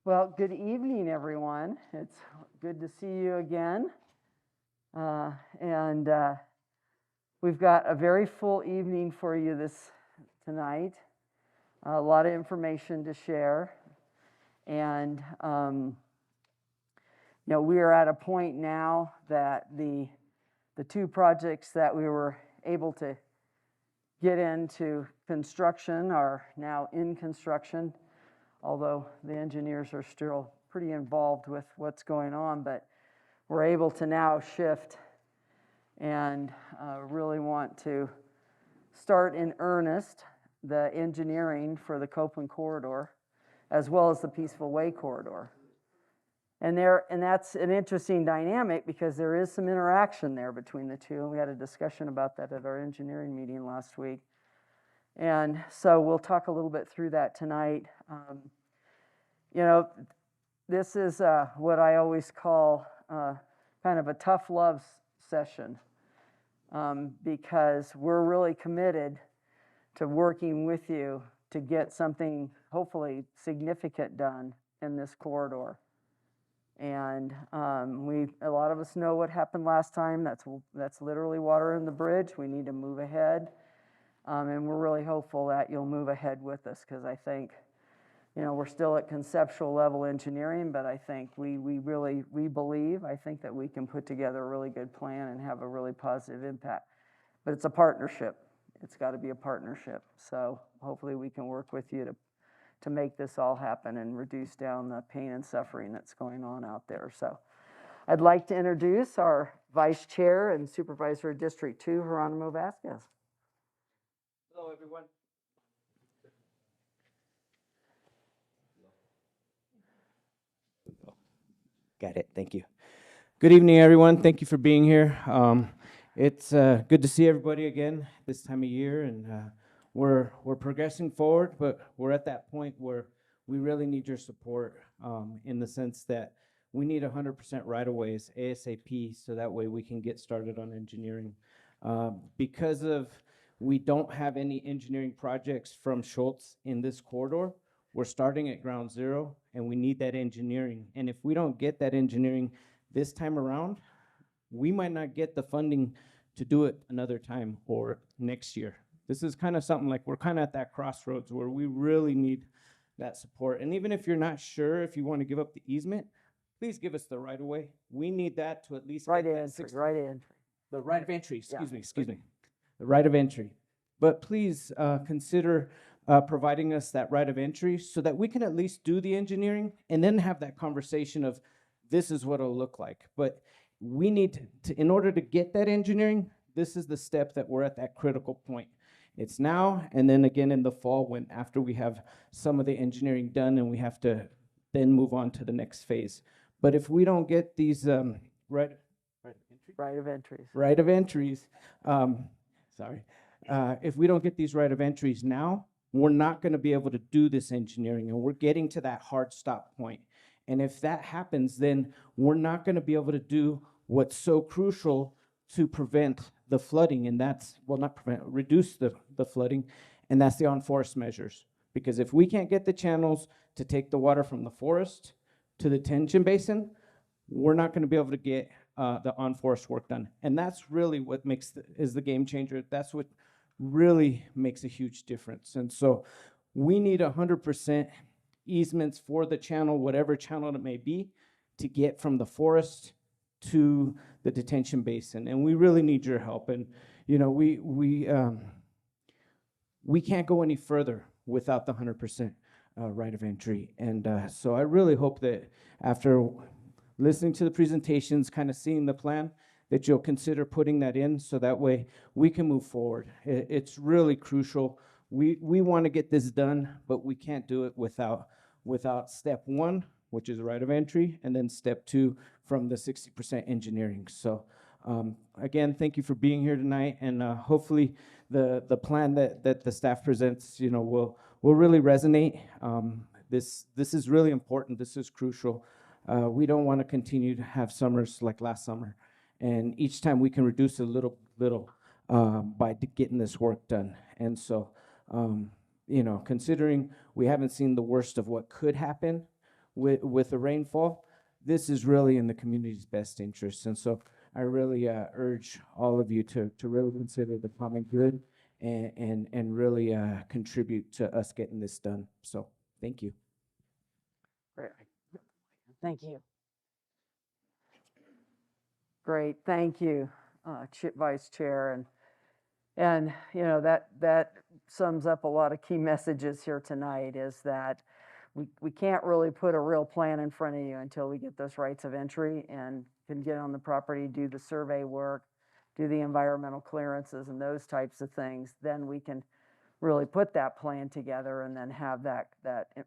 Well, good evening, everyone. It's good to see you again. And we've got a very full evening for you tonight. A lot of information to share. And, we are at a point now that the two projects that we were able to get into construction are now in construction, although the engineers are still pretty involved with what's going on, but we're able to now shift and really want to start in earnest the engineering for the Copeland Corridor, as well as the Peaceful Way Corridor. And that's an interesting dynamic because there is some interaction there between the two. And we had a discussion about that at our engineering meeting last week. And so we'll talk a little bit through that tonight. This is what I always call kind of a tough love session because we're really committed to working with you to get something hopefully significant done in this corridor. And a lot of us know what happened last time. That's literally water in the bridge. We need to move ahead. And we're really hopeful that you'll move ahead with us because I think, we're still at conceptual level engineering, but I think we believe, I think that we can put together a really good plan and have a really positive impact. But it's a partnership. It's got to be a partnership. So hopefully we can work with you to make this all happen and reduce down the pain and suffering that's going on out there. So I'd like to introduce our Vice Chair and Supervisor of District 2, Geronimo Vasquez. Hello, everyone. Got it. Thank you. Good evening, everyone. Thank you for being here. It's good to see everybody again this time of year, and we're progressing forward, but we're at that point where we really need your support in the sense that we need 100% right-of-ways ASAP, so that way we can get started on engineering. Because we don't have any engineering projects from Schultz in this corridor, we're starting at ground zero, and we need that engineering. And if we don't get that engineering this time around, we might not get the funding to do it another time or next year. This is kind of something like we're kind of at that crossroads where we really need that support. And even if you're not sure if you want to give up the easement, please give us the right of way. We need that to at least right get entry. The right of entry, excuse me. The right of entry. But please consider providing us that right of entry so that we can at least do the engineering and then have that conversation of this is what it'll look like. But we need to, in order to get that engineering, this is the step that we're at that critical point. It's now and then again in the fall after we have some of the engineering done and we have to then move on to the next phase. But if we don't get these right of entries, if we don't get these right of entries now, we're not going to be able to do this engineering, and we're getting to that hard stop point. And if that happens, then we're not going to be able to do what's so crucial to prevent the flooding, and reduce the flooding, and that's the on-forest measures. Because if we can't get the channels to take the water from the forest to the detention basin, we're not going to be able to get the on-forest work done. And that's really what is the game changer. That's what really makes a huge difference. And so we need 100% easements for the channel, whatever channel it may be, to get from the forest to the detention basin. And we really need your help. And we can't go any further without the 100% right of entry. And so I really hope that after listening to the presentations, kind of seeing the plan, that you'll consider putting that in so that way we can move forward. It's really crucial. We want to get this done, but we can't do it without step one, which is right of entry, and then step two from the 60% engineering. So again, thank you for being here tonight, and hopefully the plan that the staff presents, will really resonate. This is really important. This is crucial. We don't want to continue to have summers like last summer. And each time we can reduce a little by getting this work done. And so, considering we haven't seen the worst of what could happen, with the rainfall, this is really in the community's best interest. And so I really urge all of you to really consider the common good and really contribute to us getting this done. So thank you. Great. Thank you. Great, thank you, Vice Chair. And you know, that sums up a lot of key messages here tonight, is that we can't really put a real plan in front of you until we get those rights of entry and can get on the property, do the survey work, do the environmental clearances and those types of things. Then we can really put that plan together and then have that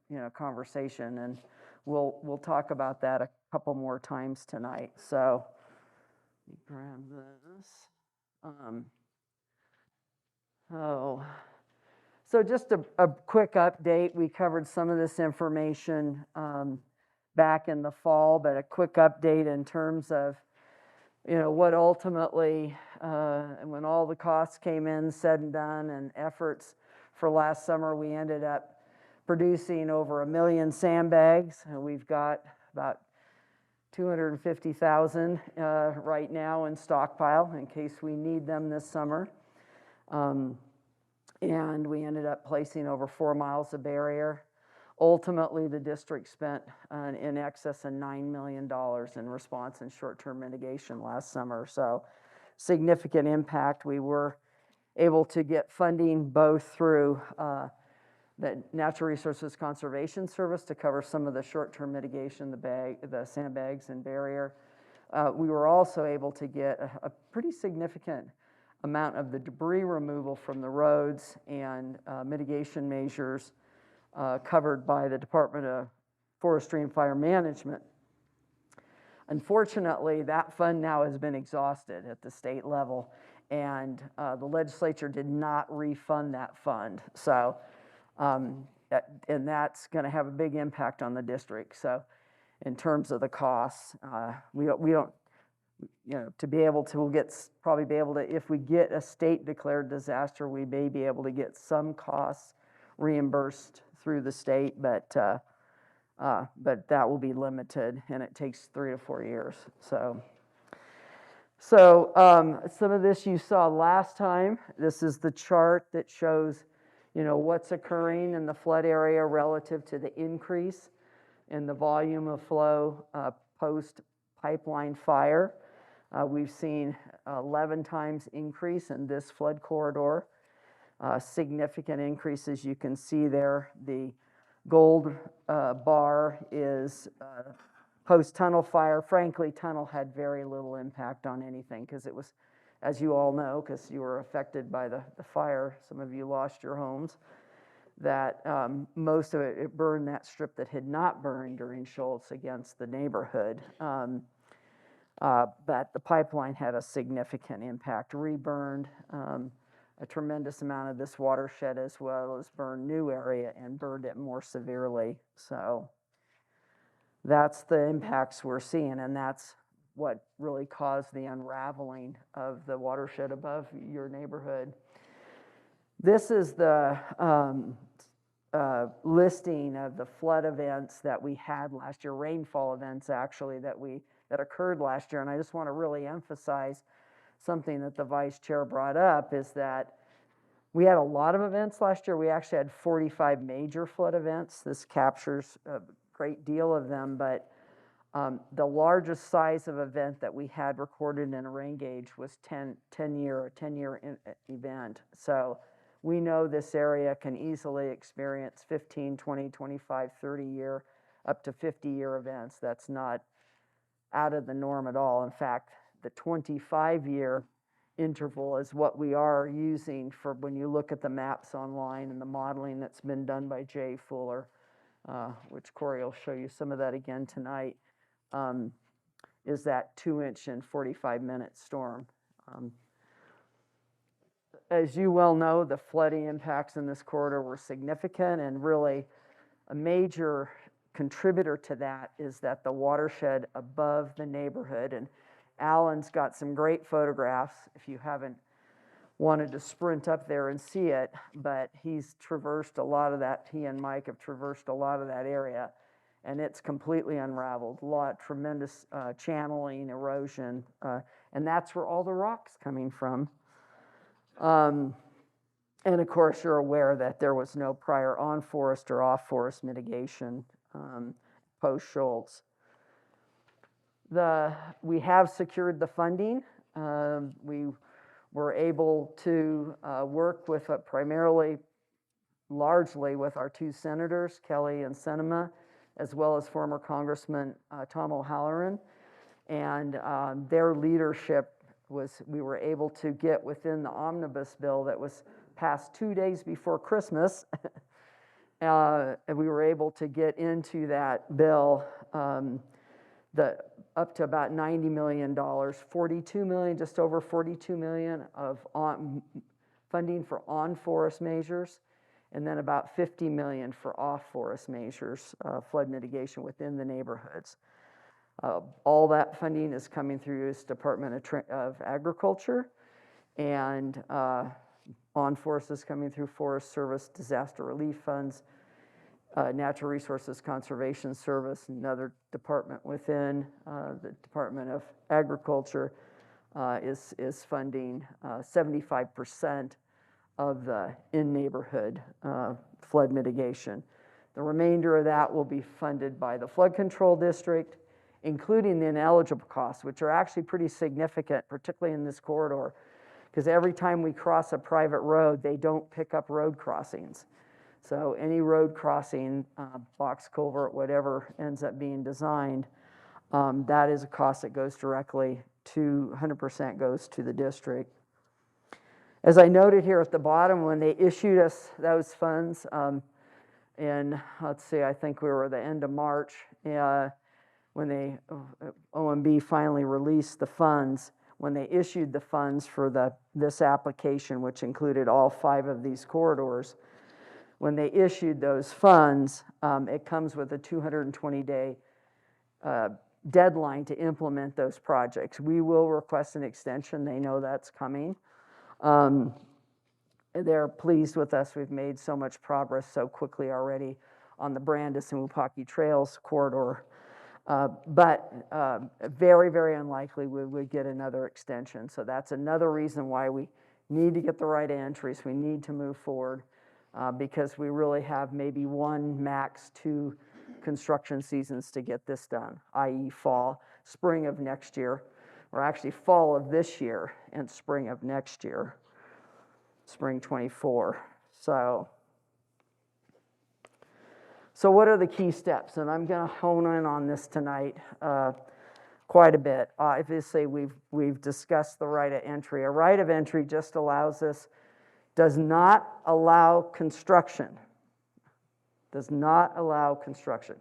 you know, conversation. And we'll talk about that a couple more times tonight. So let me grab this. So just a quick update. We covered some of this information back in the fall, but a quick update in terms of, you know, what ultimately, when all the costs came in, said and done, and efforts for last summer, we ended up producing over 1 million sandbags. And we've got about 250,000 right now in stockpile in case we need them this summer. And we ended up placing over 4 miles of barrier. Ultimately, the district spent in excess of $9 million in response and short-term mitigation last summer. So significant impact. We were able to get funding both through the Natural Resources Conservation Service to cover some of the short-term mitigation, the sandbags and barrier. We were also able to get a pretty significant amount of the debris removal from the roads and mitigation measures covered by the Department of Forestry and Fire Management. Unfortunately, that fund now has been exhausted at the state level, and the legislature did not refund that fund. So, and that's going to have a big impact on the district. So, in terms of the costs, we don't, you know, to be able to, probably be able to, if we get a state declared disaster, we may be able to get some costs reimbursed through the state, but that will be limited, and it takes 3 to 4 years. So some of this you saw last time. This is the chart that shows, you know, what's occurring in the flood area relative to the increase in the volume of flow post pipeline fire. We've seen 11 times increase in this flood corridor. Significant increases. You can see there the gold bar is post-tunnel fire. Frankly, tunnel had very little impact on anything because it was, as you all know, because you were affected by the fire, some of you lost your homes, that most of it burned that strip that had not burned during Schultz against the neighborhood. But the pipeline had a significant impact, reburned a tremendous amount of this watershed, as well as burned new area and burned it more severely. So that's the impacts we're seeing, and that's what really caused the unraveling of the watershed above your neighborhood. This is the listing of the flood events that we had last year, rainfall events actually that occurred last year. And I just want to really emphasize something that the vice chair brought up, is that we had a lot of events last year. We actually had 45 major flood events. This captures a great deal of them, but the largest size of event that we had recorded in a rain gauge was 10-year event. So we know this area can easily experience 15, 20, 25, 30-year, up to 50-year events. That's not out of the norm at all. In fact, the 25-year interval is what we are using for when you look at the maps online and the modeling that's been done by Jay Fuller, which Corey will show you some of that again tonight, is that 2-inch and 45-minute storm. As you well know, the flooding impacts in this corridor were significant, and really a major contributor to that is that the watershed above the neighborhood, and Alan's got some great photographs if you haven't wanted to sprint up there and see it, but he's traversed a lot of that. He and Mike have traversed a lot of that area, and it's completely unraveled. Tremendous channeling, erosion, and that's where all the rock's coming from. And of course, you're aware that there was no prior on-forest or off-forest mitigation post-Schultz. We have secured the funding. We were able to work with largely with our two senators, Kelly and Sinema, as well as former Congressman Tom O'Halloran. And their leadership we were able to get within the omnibus bill that was passed 2 days before Christmas. And we were able to get into that bill up to about $90 million, 42 million, just over 42 million of funding for on-forest measures, and then about 50 million for off-forest measures, flood mitigation within the neighborhoods. All that funding is coming through the U.S. Department of Agriculture, and on-forest is coming through Forest Service disaster relief funds, Natural Resources Conservation Service, another department within the Department of Agriculture, is funding 75% of the in-neighborhood flood mitigation. The remainder of that will be funded by the Flood Control District, including the ineligible costs, which are actually pretty significant, particularly in this corridor, because every time we cross a private road, they don't pick up road crossings. So any road crossing, box culvert, whatever ends up being designed, that is a cost that goes directly to, 100% goes to the district. As I noted here at the bottom, when they issued us those funds let's see, I think we were at the end of March, when OMB finally released the funds, when they issued the funds for this application, which included all 5 of these corridors, when they issued those funds, it comes with a 220-day deadline to implement those projects. We will request an extension. They know that's coming. They're pleased with us. We've made so much progress so quickly already on the Brandis and Wupaki Trails corridor. But very, very unlikely we would get another extension. So that's another reason why we need to get the right entries. We need to move forward because we really have maybe 1, max 2 construction seasons to get this done, i.e. fall, spring of next year, or actually fall of this year and spring of next year, spring 24. So what are the key steps? And I'm going to hone in on this tonight quite a bit. Obviously, we've discussed the right of entry. A right of entry just allows us, does not allow construction. Does not allow construction.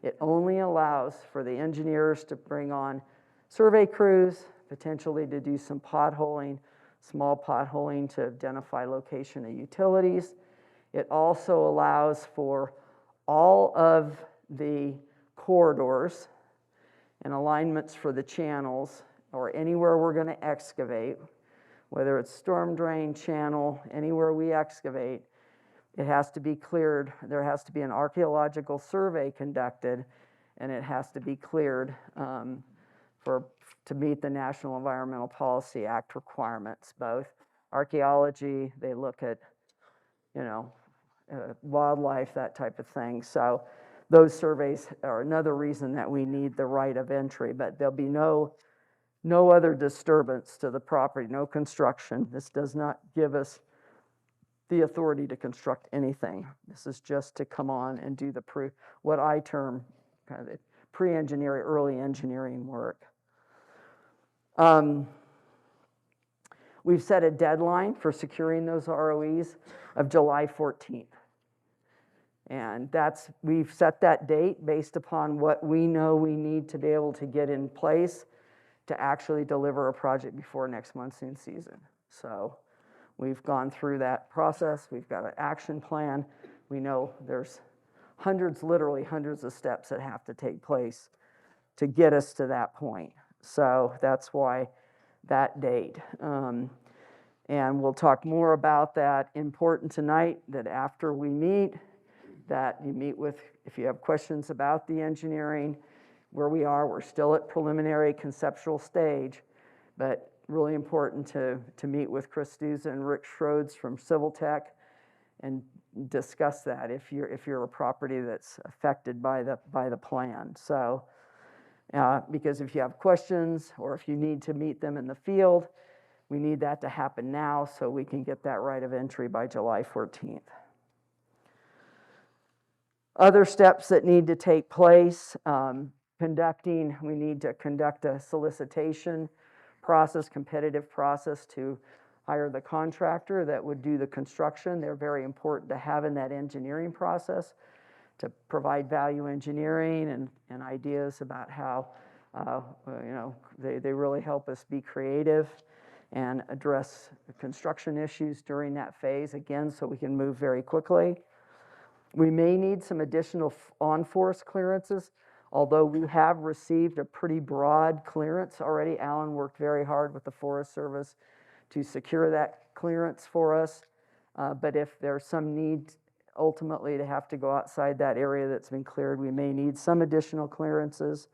It only allows for the engineers to bring on survey crews, potentially to do some potholing, small potholing to identify location of utilities. It also allows for all of the corridors and alignments for the channels or anywhere we're going to excavate, whether it's storm drain, channel, anywhere we excavate, it has to be cleared. There has to be an archaeological survey conducted, and it has to be cleared to meet the National Environmental Policy Act requirements. Both archaeology, they look at, wildlife, that type of thing. So those surveys are another reason that we need the right of entry, but there'll be no other disturbance to the property, no construction. This does not give us the authority to construct anything. This is just to come on and do what I term kind of the pre-engineering, early engineering work. We've set a deadline for securing those ROEs of July 14th. And we've set that date based upon what we know we need to be able to get in place to actually deliver a project before next monsoon season. So we've gone through that process. We've got an action plan. We know there's literally hundreds of steps that have to take place to get us to that point. So that's why that date. And we'll talk more about that. Important tonight that after we meet, that you meet with, if you have questions about the engineering, where we are, we're still at preliminary conceptual stage, but really important to meet with Chris Duza and Rick Schroeds from Civil Tech and discuss that if you're a property that's affected by the plan. So, because if you have questions or if you need to meet them in the field, we need that to happen now so we can get that right of entry by July 14th. Other steps that need to take place, we need to conduct a solicitation process, competitive process to hire the contractor that would do the construction. They're very important to have in that engineering process to provide value engineering and ideas about how, they really help us be creative and address construction issues during that phase, again, so we can move very quickly. We may need some additional on-forest clearances, although we have received a pretty broad clearance already. Alan worked very hard with the Forest Service to secure that clearance for us, but if there's some need ultimately to have to go outside that area that's been cleared, we may need some additional clearances.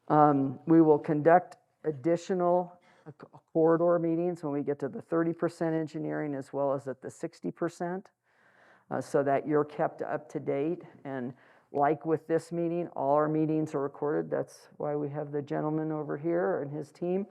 We will conduct additional corridor meetings when we get to the 30% engineering as well as at the 60%, so that you're kept up to date. And like with this meeting, all our meetings are recorded. That's why we have the gentleman over here and his team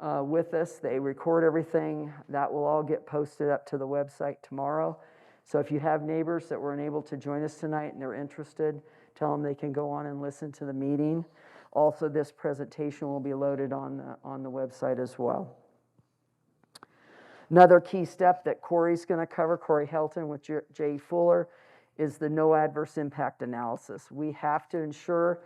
with us. They record everything. That will all get posted up to the website tomorrow. So if you have neighbors that weren't able to join us tonight and they're interested, tell them they can go on and listen to the meeting. Also, this presentation will be loaded on the website as well. Another key step that Corey's going to cover, Corey Helton with Jay Fuller, is the no adverse impact analysis. We have to ensure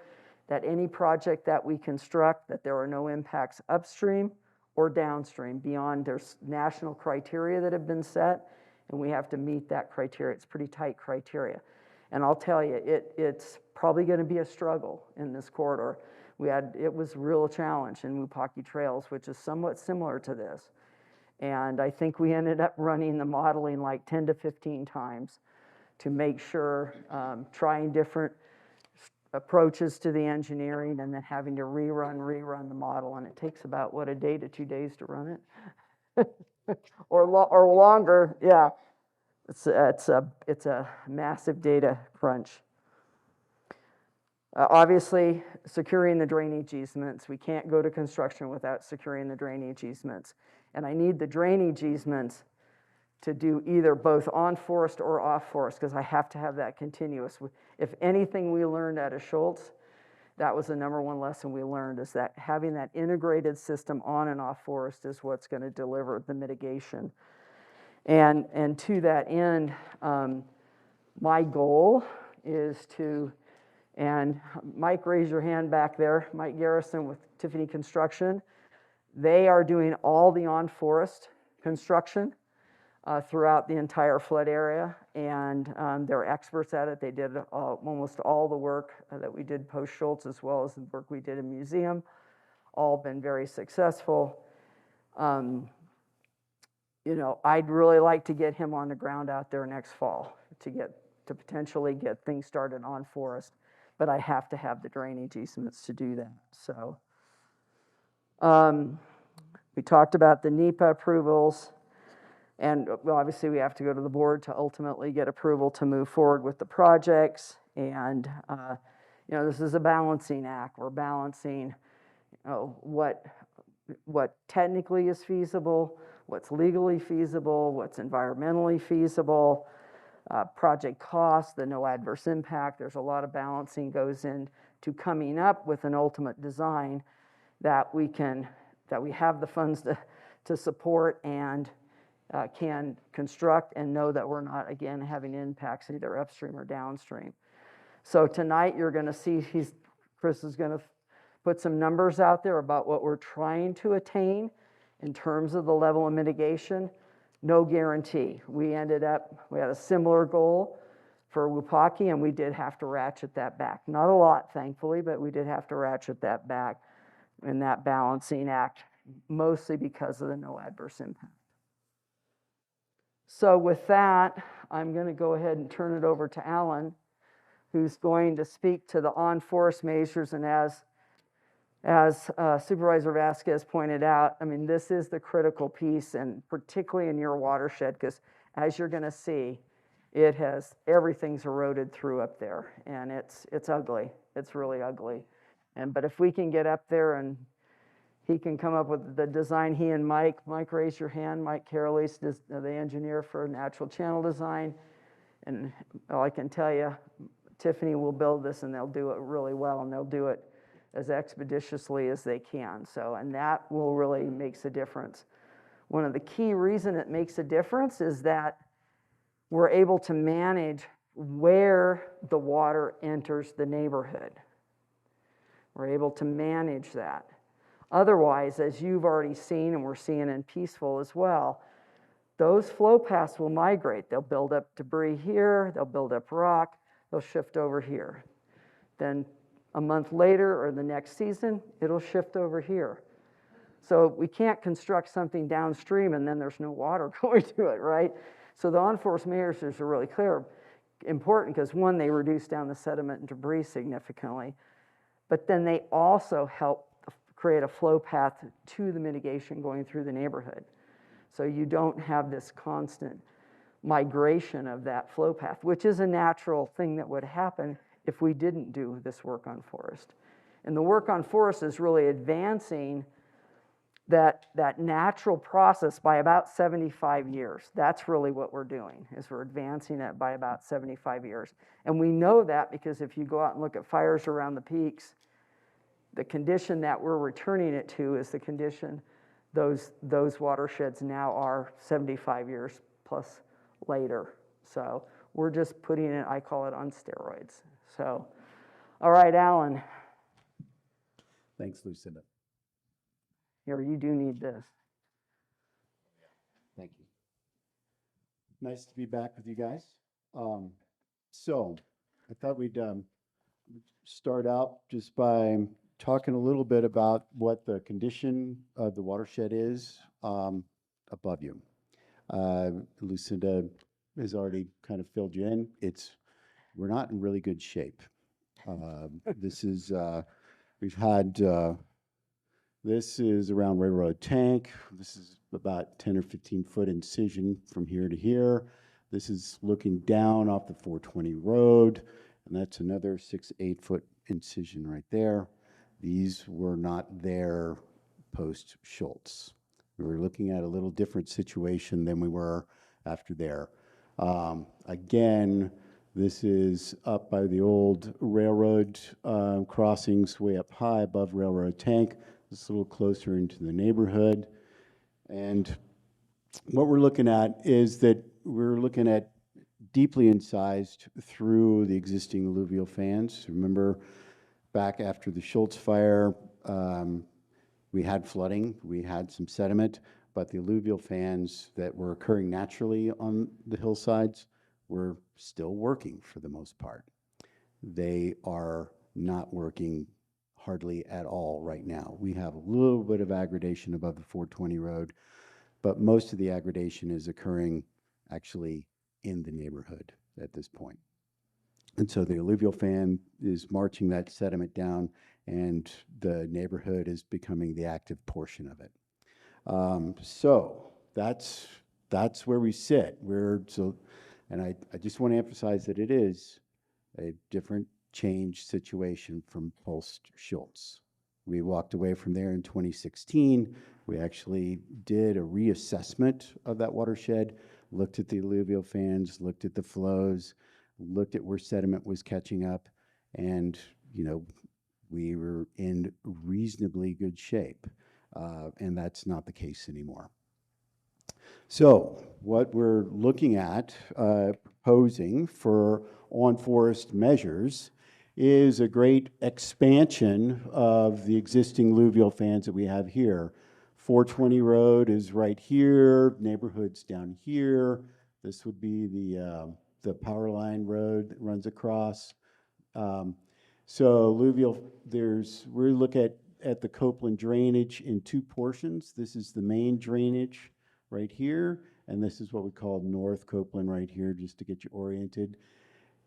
that any project that we construct, that there are no impacts upstream or downstream beyond there's national criteria that have been set, and we have to meet that criteria. It's pretty tight criteria. And I'll tell you, it's probably going to be a struggle in this corridor. It was a real challenge in Wupaki Trails, which is somewhat similar to this. And I think we ended up running the modeling like 10 to 15 times to make sure, trying different approaches to the engineering and then having to rerun the model. And it takes about, a day to 2 days to run it? or longer, yeah. It's a massive data crunch. Obviously, securing the drainage easements. We can't go to construction without securing the drainage easements. And I need the drainage easements to do either both on forest or off forest, because I have to have that continuous. If anything we learned out of Schultz, that was the number one lesson we learned, is that having that integrated system on and off forest is what's going to deliver the mitigation. And to that end, my goal is to, and Mike, raise your hand back there, Mike Garrison with Tiffany Construction. They are doing all the on-forest construction throughout the entire flood area, and they're experts at it. They did almost all the work that we did post-Schultz, as well as the work we did in museum, all been very successful. I'd really like to get him on the ground out there next fall to potentially get things started on forest, but I have to have the drainage easements to do that. So we talked about the NEPA approvals, and obviously we have to go to the board to ultimately get approval to move forward with the projects. And this is a balancing act. We're balancing what technically is feasible, what's legally feasible, what's environmentally feasible, project cost, the no adverse impact. There's a lot of balancing goes into coming up with an ultimate design that we have the funds to support and can construct and know that we're not, again, having impacts either upstream or downstream. So tonight you're going to see Chris is going to put some numbers out there about what we're trying to attain in terms of the level of mitigation. No guarantee. We had a similar goal for Wupaki, and we did have to ratchet that back. Not a lot, thankfully, but we did have to ratchet that back in that balancing act, mostly because of the no adverse impact. So with that, I'm going to go ahead and turn it over to Alan, who's going to speak to the on-forest measures. And as Supervisor Vasquez pointed out, I mean, this is the critical piece, and particularly in your watershed, because as you're going to see, everything's eroded through up there, and it's ugly. It's really ugly. But if we can get up there and he can come up with the design, he and Mike, raise your hand, Mike Carolis, the engineer for natural channel design. And all I can tell you, Tiffany will build this, and they'll do it really well, and they'll do it as expeditiously as they can. So, and that will really makes a difference. One of the key reasons it makes a difference is that we're able to manage where the water enters the neighborhood. We're able to manage that. Otherwise, as you've already seen, and we're seeing in Peaceful as well, those flow paths will migrate. They'll build up debris here, they'll build up rock, they'll shift over here. Then a month later or the next season, it'll shift over here. So we can't construct something downstream and then there's no water going to it, right? So the on-forest measures are really important because one, they reduce down the sediment and debris significantly, but then they also help create a flow path to the mitigation going through the neighborhood. So you don't have this constant migration of that flow path, which is a natural thing that would happen if we didn't do this work on forest. And the work on forest is really advancing that natural process by about 75 years. That's really what we're doing, is we're advancing it by about 75 years. And we know that because if you go out and look at fires around the peaks, the condition that we're returning it to is the condition those watersheds now are 75 years plus later. So we're just putting it, I call it on steroids. So, all right, Alan. Thanks, Lucinda. Here, you do need this. Thank you. Nice to be back with you guys. So I thought we'd start out just by talking a little bit about what the condition of the watershed is above you. Lucinda has already kind of filled you in. We're not in really good shape. This is this is around Railroad Tank. This is about 10 or 15 foot incision from here to here. This is looking down off the 420 road, and that's another 6-8 foot incision right there. These were not there post Schultz. We were looking at a little different situation than we were after there. Again, this is up by the old railroad crossings, way up high above Railroad Tank. It's a little closer into the neighborhood. And what we're looking at is that we're looking at deeply incised through the existing alluvial fans. Remember, back after the Schultz fire, we had flooding, we had some sediment, but the alluvial fans that were occurring naturally on the hillsides were still working for the most part. They are not working hardly at all right now. We have a little bit of aggradation above the 420 road, but most of the aggradation is occurring actually in the neighborhood at this point. And so the alluvial fan is marching that sediment down, and the neighborhood is becoming the active portion of it. So that's where we sit. And I just want to emphasize that it is a different change situation from post-Schultz. We walked away from there in 2016. We actually did a reassessment of that watershed, looked at the alluvial fans, looked at the flows, looked at where sediment was catching up, and we were in reasonably good shape, and that's not the case anymore. So what we're looking at proposing for on-forest measures is a great expansion of the existing alluvial fans that we have here. 420 Road is right here, neighborhood's down here. This would be the power line road that runs across. So alluvial, we look at the Copeland drainage in two portions. This is the main drainage right here, and this is what we call North Copeland right here, just to get you oriented.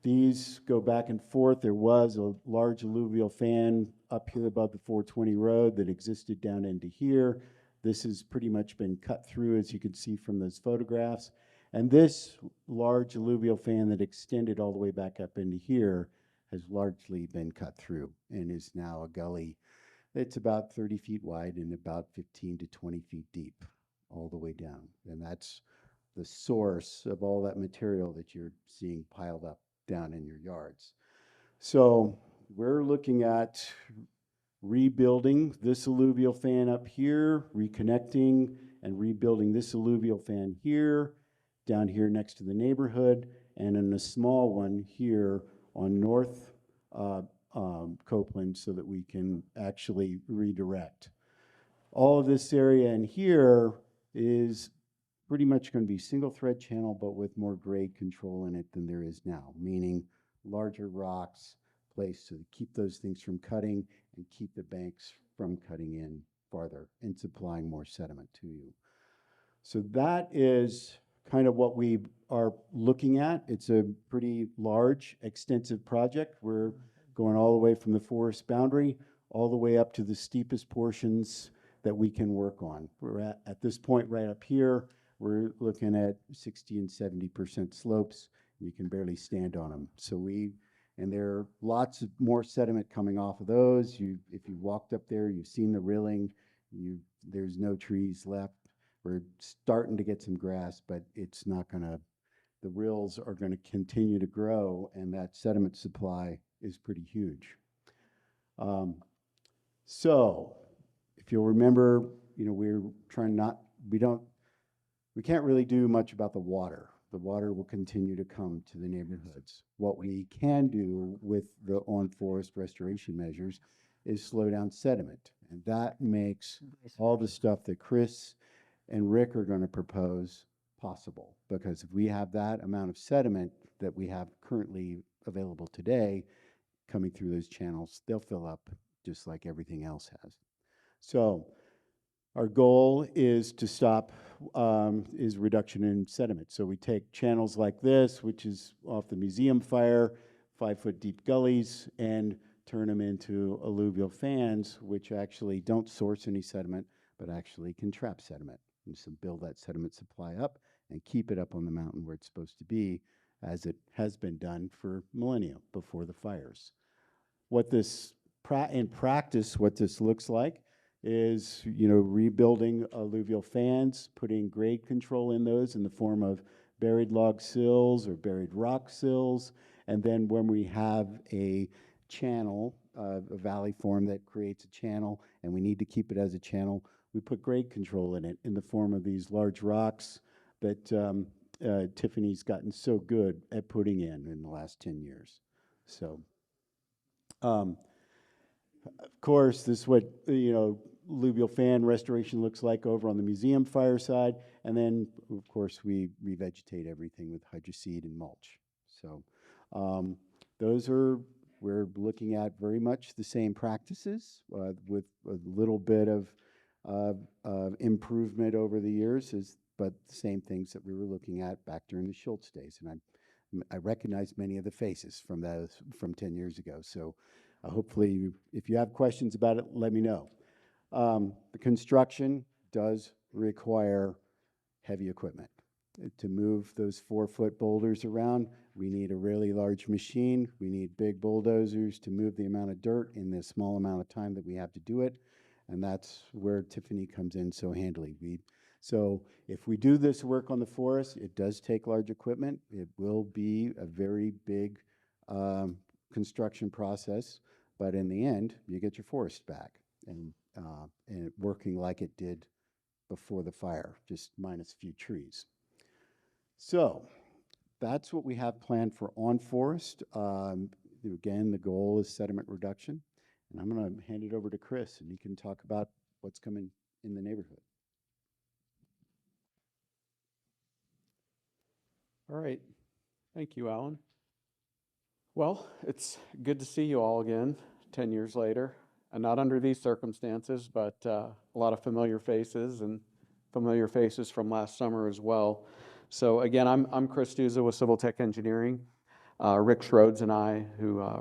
These go back and forth. There was a large alluvial fan up here above the 420 road that existed down into here. This has pretty much been cut through, as you can see from those photographs. And this large alluvial fan that extended all the way back up into here has largely been cut through and is now a gully. It's about 30 feet wide and about 15 to 20 feet deep all the way down. And that's the source of all that material that you're seeing piled up down in your yards. So we're looking at rebuilding this alluvial fan up here, reconnecting and rebuilding this alluvial fan here, down here next to the neighborhood, and in a small one here on North Copeland so that we can actually redirect. All of this area in here is pretty much going to be single thread channel, but with more grade control in it than there is now, meaning larger rocks placed to keep those things from cutting and keep the banks from cutting in farther and supplying more sediment to you. So that is kind of what we are looking at. It's a pretty large, extensive project. We're going all the way from the forest boundary all the way up to the steepest portions that we can work on. We're at this point right up here, we're looking at 60 and 70% slopes. You can barely stand on them. And there are lots of more sediment coming off of those. If you walked up there, you've seen the rilling. There's no trees left. We're starting to get some grass, but it's not gonna, the rills are gonna continue to grow, and that sediment supply is pretty huge. So if you'll remember, we're trying we can't really do much about the water. The water will continue to come to the neighborhoods. What we can do with the on-forest restoration measures is slow down sediment. And that makes all the stuff that Chris and Rick are going to propose possible. Because if we have that amount of sediment that we have currently available today coming through those channels, they'll fill up just like everything else has. So our goal is to stop is reduction in sediment. So we take channels like this, which is off the museum fire, 5-foot deep gullies, and turn them into alluvial fans, which actually don't source any sediment, but actually can trap sediment. And so build that sediment supply up and keep it up on the mountain where it's supposed to be, as it has been done for millennia before the fires. What this, in practice, what this looks like is, rebuilding alluvial fans, putting grade control in those in the form of buried log sills or buried rock sills. And then when we have a channel, a valley form that creates a channel, and we need to keep it as a channel, we put grade control in it in the form of these large rocks that Tiffany's gotten so good at putting in the last 10 years. So, of course, this is what, alluvial fan restoration looks like over on the museum fire side. And then, of course, we revegetate everything with hydroseed and mulch. So we're looking at very much the same practices with a little bit of improvement over the years, but the same things that we were looking at back during the Schultz days. And I recognize many of the faces from 10 years ago. So hopefully, if you have questions about it, let me know. The construction does require heavy equipment. To move those 4-foot boulders around, we need a really large machine. We need big bulldozers to move the amount of dirt in the small amount of time that we have to do it. And that's where Tiffany comes in so handily. So if we do this work on the forest, it does take large equipment. It will be a very big construction process, but in the end, you get your forest back and working like it did before the fire, just minus a few trees. So that's what we have planned for on forest. Again, the goal is sediment reduction. And I'm going to hand it over to Chris, and he can talk about what's coming in the neighborhood. All right. Thank you, Alan. Well, it's good to see you all again 10 years later, and not under these circumstances, but a lot of familiar faces and familiar faces from last summer as well. So again, I'm Chris Duza with Civil Tech Engineering. Rick Schroeds and I,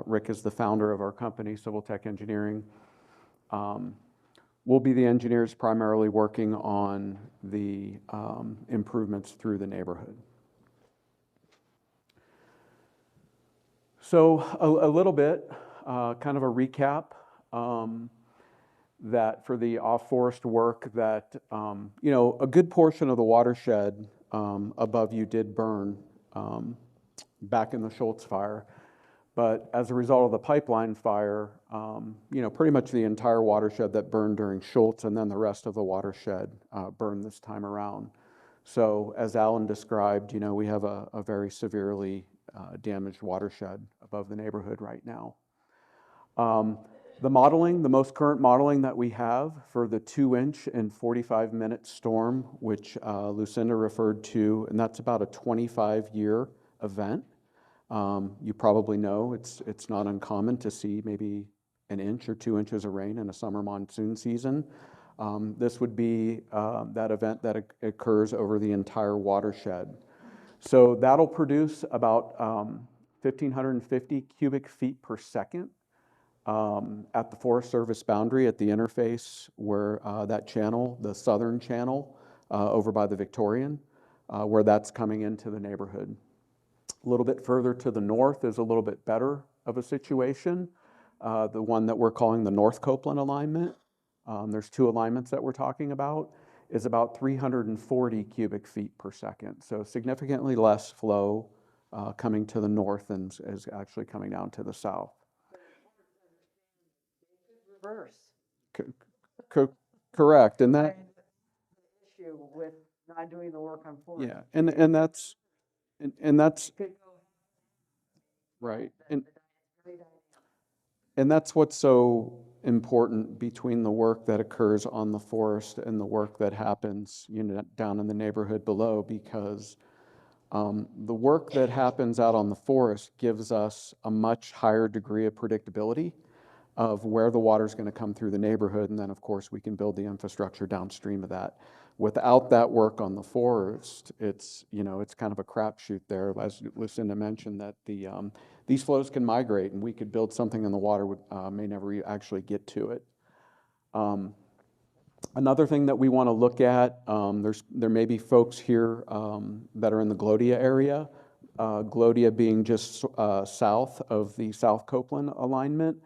Rick is the founder of our company, Civil Tech Engineering. We'll be the engineers primarily working on the improvements through the neighborhood. So a little bit, kind of a recap, that for the off-forest work that, a good portion of the watershed above you did burn back in the Schultz fire. But as a result of the pipeline fire, pretty much the entire watershed that burned during Schultz and then the rest of the watershed burned this time around. So as Alan described, we have a very severely damaged watershed above the neighborhood right now. The most current modeling that we have for the 2-inch and 45-minute storm, which Lucinda referred to, and that's about a 25-year event. You probably know it's not uncommon to see maybe 1 inch or 2 inches of rain in a summer monsoon season. This would be that event that occurs over the entire watershed. So that'll produce about 1,550 cubic feet per second at the Forest Service boundary at the interface where that channel, the southern channel over by the Victorian, where that's coming into the neighborhood. A little bit further to the north is a little bit better of a situation. The one that we're calling the North Copeland alignment, there's 2 alignments that we're talking about, is about 340 cubic feet per second. So significantly less flow coming to the north than is actually coming down to the south. Reverse. Correct, and that, Issue with not doing the work on forest. yeah, and that's right, and that's what's so important between the work that occurs on the forest and the work that happens, down in the neighborhood below, because the work that happens out on the forest gives us a much higher degree of predictability of where the water is going to come through the neighborhood, and then of course we can build the infrastructure downstream of that. Without that work on the forest, it's kind of a crapshoot there. As Lucinda mentioned, that these flows can migrate, and we could build something in the water may never actually get to it. Another thing that we want to look at, there may be folks here that are in the Glodia area. Glodia being just south of the South Copeland alignment.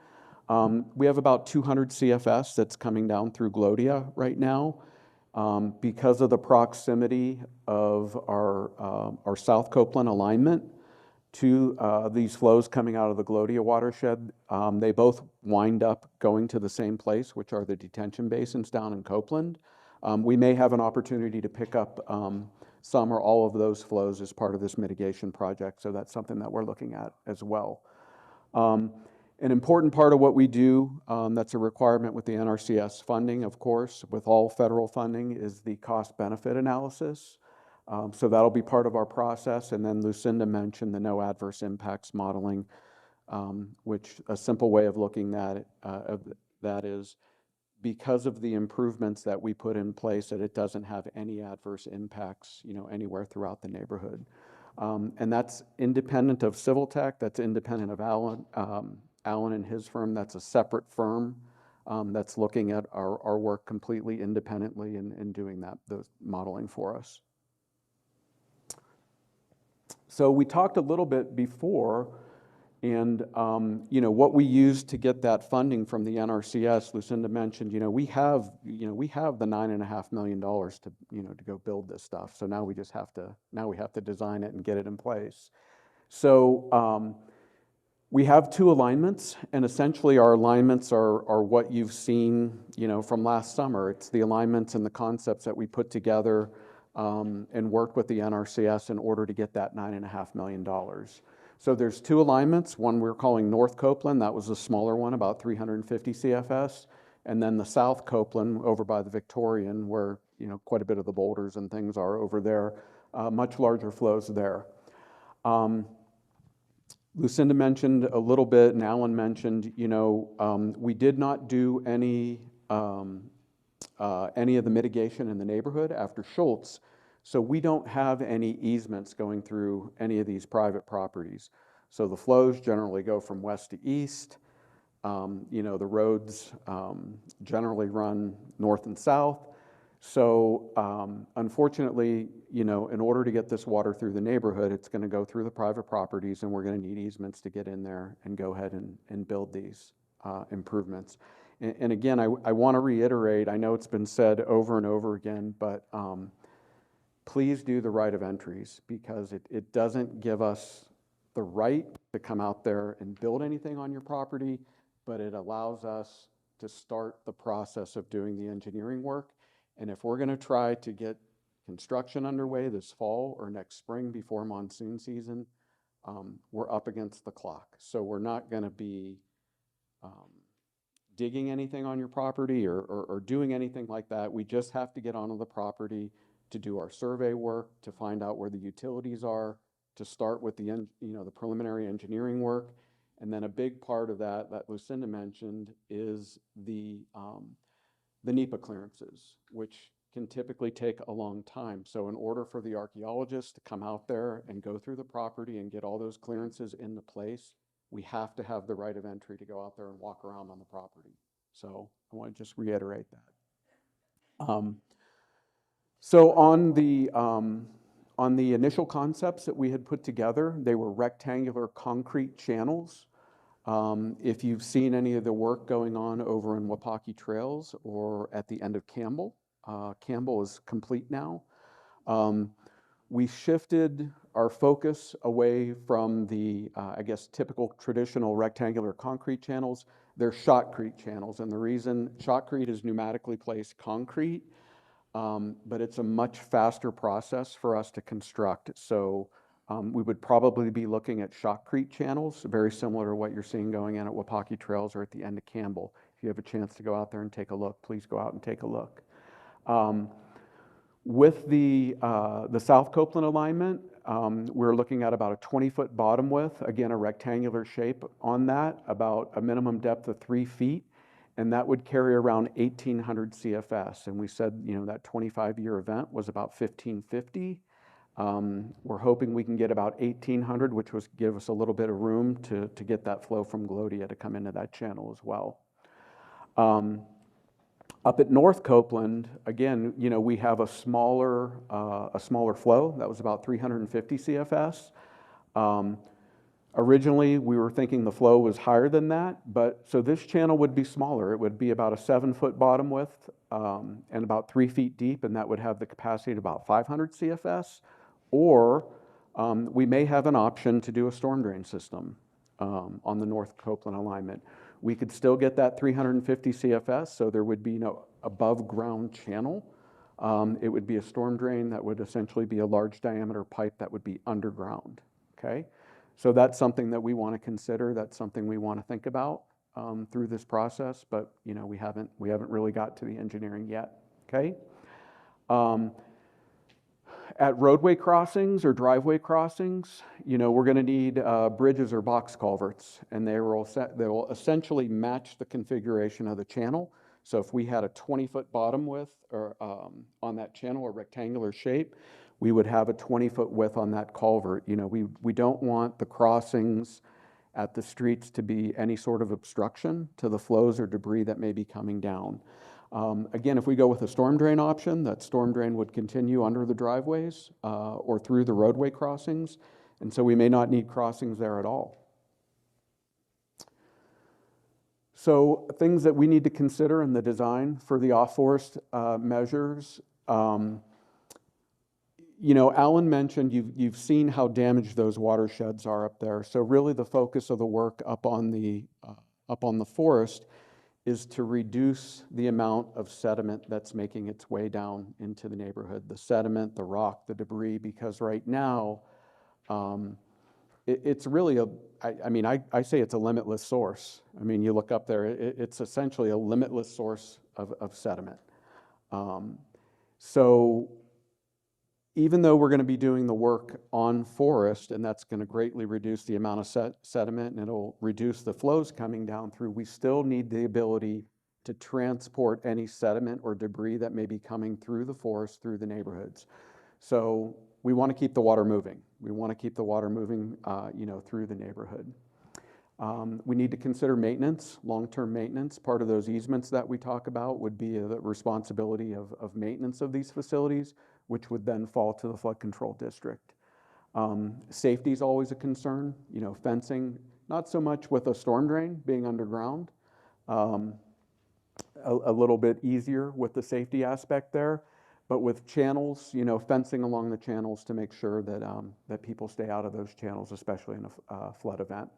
We have about 200 CFS that's coming down through Glodia right now. Because of the proximity of our South Copeland alignment to these flows coming out of the Glodia watershed, they both wind up going to the same place, which are the detention basins down in Copeland. We may have an opportunity to pick up some or all of those flows as part of this mitigation project, so that's something that we're looking at as well. An important part of what we do, that's a requirement with the NRCS funding, of course, with all federal funding, is the cost-benefit analysis. So that'll be part of our process. And then Lucinda mentioned the no adverse impacts modeling, which a simple way of looking at that is because of the improvements that we put in place, that it doesn't have any adverse impacts, anywhere throughout the neighborhood. And that's independent of Civil Tech, that's independent of Alan and his firm. That's a separate firm that's looking at our work completely independently and doing the modeling for us. So we talked a little bit before, and what we used to get that funding from the NRCS. Lucinda mentioned, we have the $9.5 million to go build this stuff. So now we have to design it and get it in place. So we have 2 alignments, and essentially our alignments are what you've seen, from last summer. It's the alignments and the concepts that we put together and worked with the NRCS in order to get that $9.5 million. So there's 2 alignments. One we're calling North Copeland. That was a smaller one, about 350 CFS. And then the South Copeland over by the Victorian, where, quite a bit of the boulders and things are over there, much larger flows there. Lucinda mentioned a little bit, and Alan mentioned, we did not do any any of the mitigation in the neighborhood after Schultz. So we don't have any easements going through any of these private properties. So the flows generally go from west to east. The roads generally run north and south. So unfortunately, in order to get this water through the neighborhood, it's going to go through the private properties, and we're going to need easements to get in there and go ahead and build these improvements. And again, I want to reiterate, I know it's been said over and over again, but please do the right of entries, because it doesn't give us the right to come out there and build anything on your property, but it allows us to start the process of doing the engineering work. And if we're going to try to get construction underway this fall or next spring before monsoon season, we're up against the clock. So we're not going to be digging anything on your property or doing anything like that. We just have to get onto the property to do our survey work, to find out where the utilities are, to start with the preliminary engineering work. And then a big part of that Lucinda mentioned is the NEPA clearances, which can typically take a long time. So in order for the archaeologists to come out there and go through the property and get all those clearances into place, we have to have the right of entry to go out there and walk around on the property. So I want to just reiterate that. So on the initial concepts that we had put together, they were rectangular concrete channels. If you've seen any of the work going on over in Wapaki Trails or at the end of Campbell, Campbell is complete now. We shifted our focus away from the, typical traditional rectangular concrete channels. They're shotcrete channels, and the reason shotcrete is pneumatically placed concrete, but it's a much faster process for us to construct. So we would probably be looking at shotcrete channels, very similar to what you're seeing going in at Wapaki Trails or at the end of Campbell. If you have a chance to go out there and take a look, please go out and take a look. With the South Copeland alignment, we're looking at about a 20-foot bottom width, again, a rectangular shape on that, about a minimum depth of 3 feet, and that would carry around 1,800 CFS. And we said, that 25-year event was about 1,550. We're hoping we can get about 1,800, which would give us a little bit of room to get that flow from Glodia to come into that channel as well. Up at North Copeland, again, we have a smaller flow that was about 350 CFS. Originally, we were thinking the flow was higher than that, but so this channel would be smaller. It would be about a 7-foot bottom width and about 3 feet deep, and that would have the capacity of about 500 CFS. Or we may have an option to do a storm drain system on the North Copeland alignment. We could still get that 350 CFS, so there would be no above ground channel. It would be a storm drain that would essentially be a large diameter pipe that would be underground, okay? So that's something that we want to consider. That's something we want to think about through this process, but we haven't really got to the engineering yet, okay? At roadway crossings or driveway crossings, we're going to need bridges or box culverts, and they will essentially match the configuration of the channel. So if we had a 20-foot bottom width or on that channel, a rectangular shape, we would have a 20-foot width on that culvert. We don't want the crossings at the streets to be any sort of obstruction to the flows or debris that may be coming down. Again, if we go with a storm drain option, that storm drain would continue under the driveways or through the roadway crossings, and so we may not need crossings there at all. So things that we need to consider in the design for the off-forest measures. Alan mentioned you've seen how damaged those watersheds are up there. So really the focus of the work up on the forest is to reduce the amount of sediment that's making its way down into the neighborhood. The sediment, the rock, the debris, because right now it's really I say it's a limitless source. You look up there, it's essentially a limitless source of sediment. So even though we're going to be doing the work on forest, and that's going to greatly reduce the amount of sediment, and it'll reduce the flows coming down through, we still need the ability to to transport any sediment or debris that may be coming through the forest, through the neighborhoods. So we want to keep the water moving. We want to keep the water moving, through the neighborhood. We need to consider maintenance, long-term maintenance. Part of those easements that we talk about would be the responsibility of maintenance of these facilities, which would then fall to the flood control district. Safety is always a concern. Fencing, not so much with a storm drain being underground. A little bit easier with the safety aspect there, but with channels, fencing along the channels to make sure that that people stay out of those channels, especially in a flood event.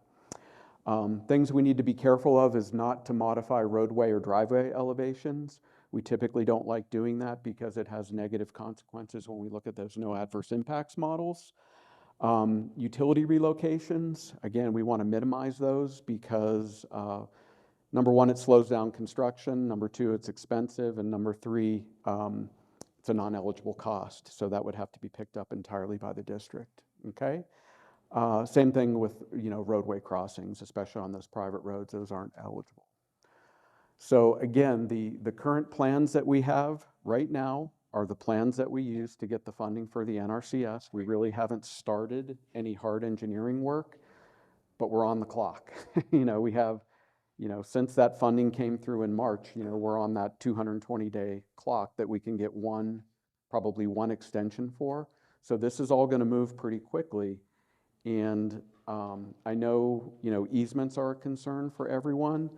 Things we need to be careful of is not to modify roadway or driveway elevations. We typically don't like doing that because it has negative consequences when we look at those no adverse impacts models. Utility relocations, again, we want to minimize those because number one, it slows down construction. Number two, it's expensive. And number three, it's a non-eligible cost. So that would have to be picked up entirely by the district, okay? Same thing with, roadway crossings, especially on those private roads, those aren't eligible. So again, the current plans that we have right now are the plans that we use to get the funding for the NRCS. We really haven't started any hard engineering work, but we're on the clock. We have, since that funding came through in March, we're on that 220-day clock that we can get probably one extension for. So this is all going to move pretty quickly. And I know, easements are a concern for everyone,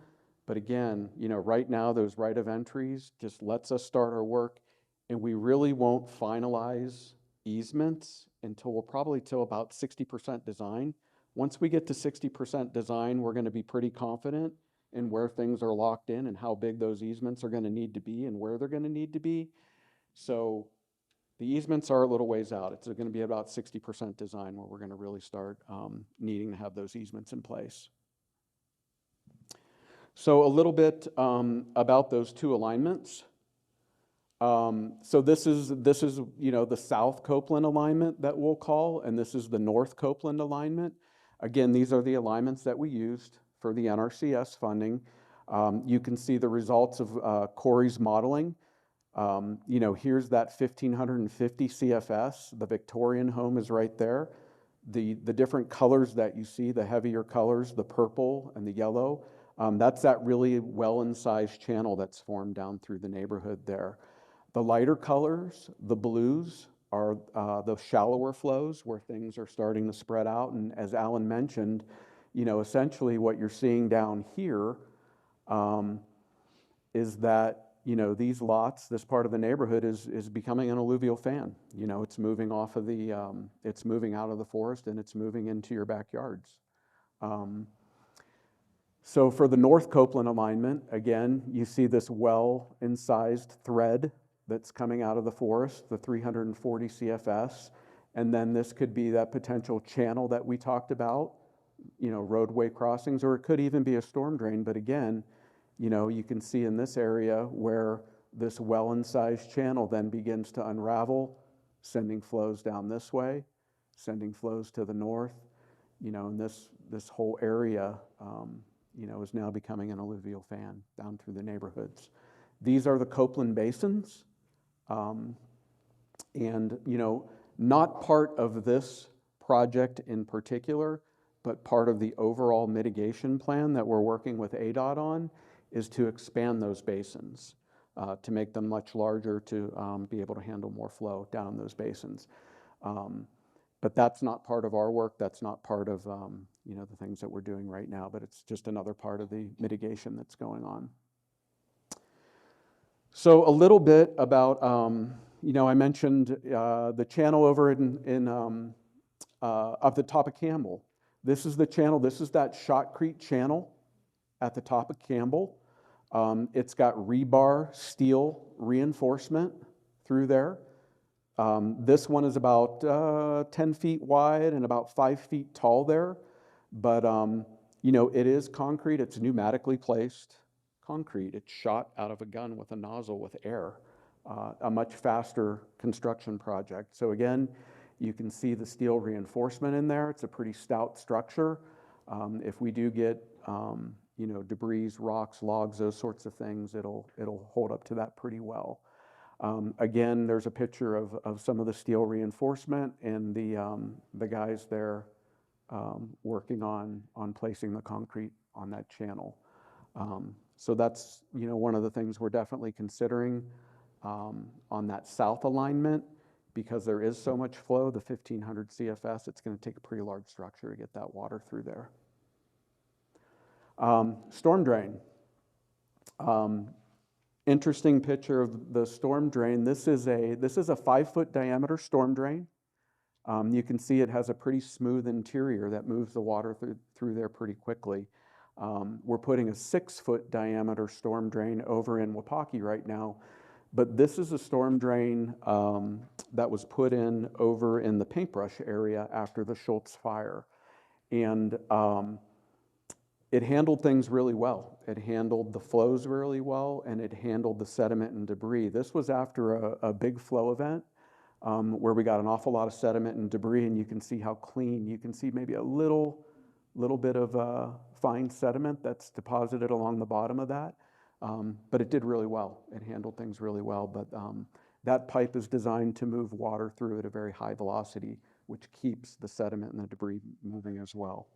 but again, right now those right of entries just lets us start our work, and we really won't finalize easements until we're probably till about 60% design. Once we get to 60% design, we're going to be pretty confident in where things are locked in and how big those easements are going to need to be and where they're going to need to be. So the easements are a little ways out. It's going to be about 60% design where we're going to really start needing to have those easements in place. So a little bit about those two alignments. So this is the South Copeland alignment that we'll call, and this is the North Copeland alignment. Again, these are the alignments that we used for the NRCS funding. You can see the results of Corey's modeling. Here's that 1550 CFS. The Victorian home is right there. The different colors that you see, the heavier colors, the purple and the yellow, that's that really well-incised channel that's formed down through the neighborhood there. The lighter colors, the blues, are the shallower flows where things are starting to spread out. And as Alan mentioned, essentially what you're seeing down here is that these lots, this part of the neighborhood is becoming an alluvial fan. It's moving off of it's moving out of the forest and it's moving into your backyards. So for the North Copeland alignment, again, you see this well-incised thread that's coming out of the forest, the 340 CFS. And then this could be that potential channel that we talked about, roadway crossings, or it could even be a storm drain. But again, you can see in this area where this well-incised channel then begins to unravel, sending flows down this way, sending flows to the north, and this whole area, is now becoming an alluvial fan down through the neighborhoods. These are the Copeland basins, and, not part of this project in particular, but part of the overall mitigation plan that we're working with ADOT on is to expand those basins, to make them much larger, to be able to handle more flow down those basins. But that's not part of our work. That's not part of the things that we're doing right now, but it's just another part of the mitigation that's going on. So a little bit about, I mentioned the channel over up the top of Campbell. This is the channel. This is that shotcrete channel at the top of Campbell. It's got rebar steel reinforcement through there. This one is about 10 feet wide and about 5 feet tall there. But, it is concrete. It's pneumatically placed concrete. It's shot out of a gun with a nozzle with air, a much faster construction project. So again, you can see the steel reinforcement in there. It's a pretty stout structure. If we do get debris, rocks, logs, those sorts of things, it'll hold up to that pretty well. Again, there's a picture of some of the steel reinforcement and the guys there working on placing the concrete on that channel. So that's one of the things we're definitely considering on that south alignment, because there is so much flow, the 1500 CFS, it's going to take a pretty large structure to get that water through there. Storm drain. Interesting picture of the storm drain. This is a 5-foot diameter storm drain. You can see it has a pretty smooth interior that moves the water through there pretty quickly. We're putting a 6-foot diameter storm drain over in Wapaki right now, but this is a storm drain that was put in over in the paintbrush area after the Schultz fire. And it handled things really well. It handled the flows really well, and it handled the sediment and debris. This was after a big flow event where we got an awful lot of sediment and debris, and you can see how clean. You can see maybe a little bit of fine sediment that's deposited along the bottom of that, but it did really well. It handled things really well, but that pipe is designed to move water through at a very high velocity, which keeps the sediment and the debris moving as well.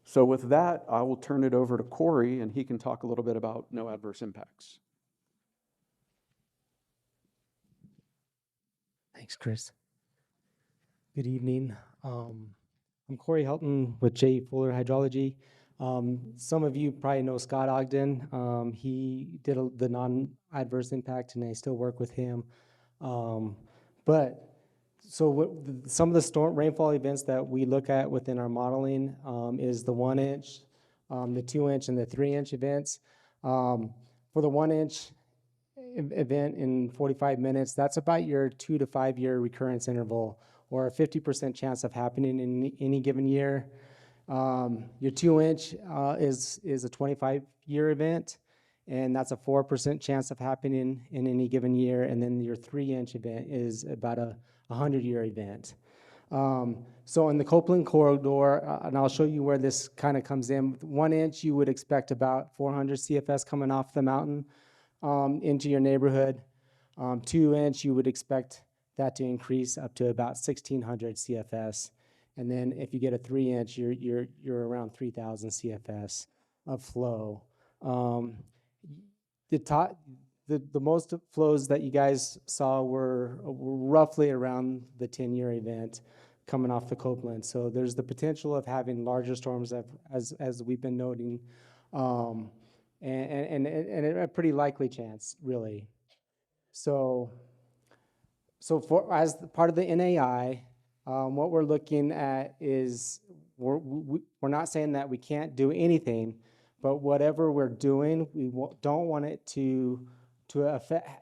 So with that, I will turn it over to Corey, and he can talk a little bit about no adverse impacts. Thanks, Chris. Good evening. I'm Corey Helton with J. Fuller Hydrology. Some of you probably know Scott Ogden. He did the non-adverse impact, and I still work with him. Some of the storm rainfall events that we look at within our modeling is the 1 inch, the 2 inch, and the 3 inch events. For the 1 inch event in 45 minutes, that's about your 2 to 5 year recurrence interval, or a 50% chance of happening in any given year. Your 2 inch is a 25-year event, and that's a 4% chance of happening in any given year. And then your 3 inch event is about a 100-year event. So in the Copeland Corridor, and I'll show you where this kind of comes in. 1 inch, you would expect about 400 CFS coming off the mountain into your neighborhood. 2 inch, you would expect that to increase up to about 1,600 CFS. And then if you get a 3 inch, you're around 3,000 CFS of flow. The most flows that you guys saw were roughly around the 10-year event coming off the Copeland. So there's the potential of having larger storms as we've been noting, and a pretty likely chance, really. So for as part of the NAI, what we're looking at is we're not saying that we can't do anything, but whatever we're doing, we don't want it to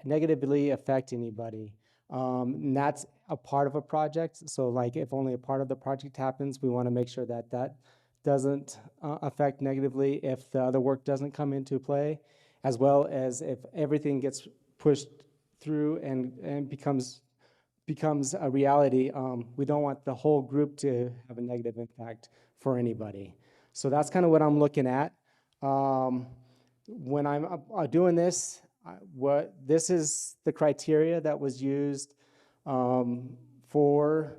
negatively affect anybody. And that's a part of a project. So like if only a part of the project happens, we want to make sure that that doesn't affect negatively if the other work doesn't come into play, as well as if everything gets pushed through and becomes a reality. We don't want the whole group to have a negative impact for anybody. So that's kind of what I'm looking at. When I'm doing this, this is the criteria that was used for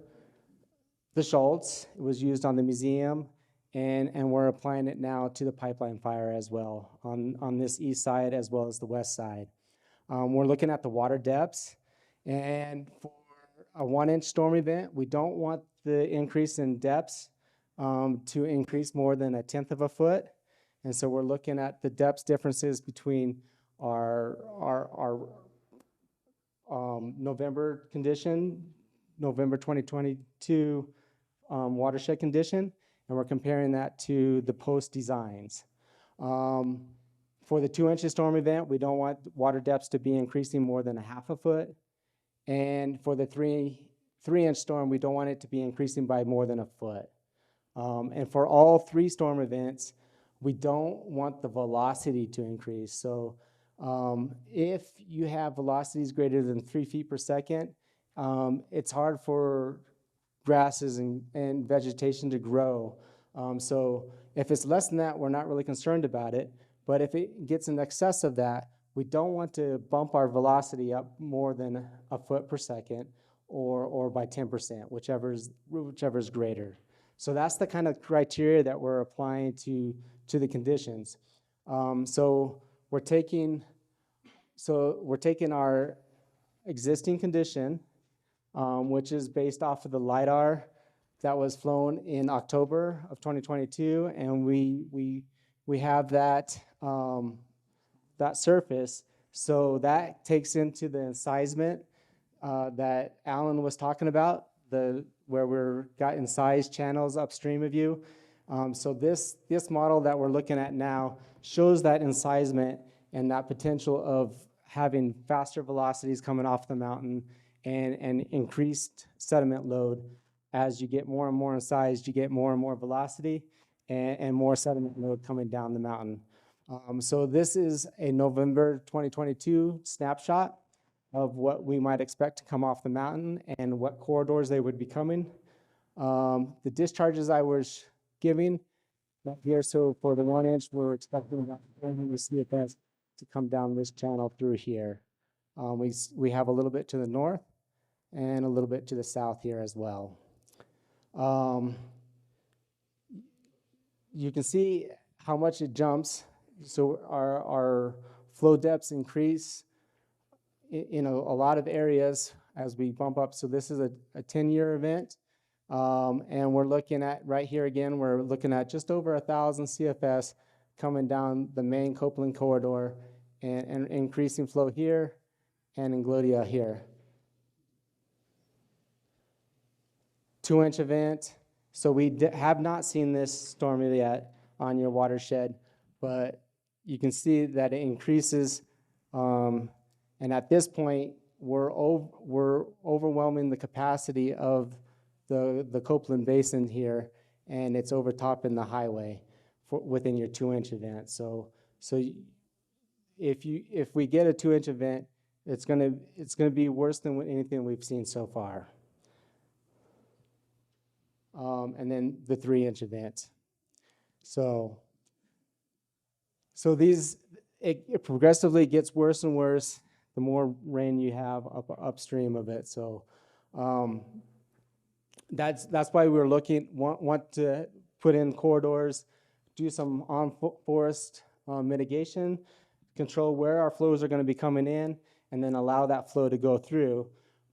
the Schultz. It was used on the museum, and we're applying it now to the pipeline fire as well on this east side as well as the west side. We're looking at the water depths, and for a 1 inch storm event, we don't want the increase in depths to increase more than 1/10 of a foot. And so we're looking at the depth differences between our November 2022 watershed condition, and we're comparing that to the post designs. For the 2 inch storm event, we don't want water depths to be increasing more than 1/2 foot. And for the 3 inch storm, we don't want it to be increasing by more than 1 foot. And for all 3 storm events, we don't want the velocity to increase. So if you have velocities greater than 3 feet per second, it's hard for grasses and vegetation to grow So if it's less than that, we're not really concerned about it. But if it gets in excess of that, we don't want to bump our velocity up more than a foot per second or by 10%, whichever is greater. So that's the kind of criteria that we're applying to the conditions. So we're taking our existing condition, which is based off of the LiDAR that was flown in October of 2022, and we have that that surface. So that takes into the incisement that Alan was talking about, where we're got incised channels upstream of you. So this model that we're looking at now shows that incisement and that potential of having faster velocities coming off the mountain and increased sediment load. As you get more and more incised, you get more and more velocity and more sediment load coming down the mountain. So this is a November 2022 snapshot of what we might expect to come off the mountain and what corridors they would be coming. The discharges I was giving up here, so for the 1 inch, we're expecting about 400 CFS to come down this channel through here. We have a little bit to the north and a little bit to the south here as well. You can see how much it jumps. So our flow depths increase in a lot of areas as we bump up. So this is a 10-year event. And we're looking at, right here again, we're looking at just over 1,000 CFS coming down the main Copeland corridor and increasing flow here and in Glodia here. 2-inch event. So we have not seen this storm yet on your watershed, but you can see that it increases. And at this point, we're overwhelming the capacity of the Copeland Basin here, and it's overtopping the highway within your 2-inch event. So if we get a 2-inch event, it's gonna be worse than anything we've seen so far. And then the 3-inch event. So it progressively gets worse and worse the more rain you have upstream of it. So that's why we're want to put in corridors, do some on-forest mitigation, control where our flows are going to be coming in, and then allow that flow to go through.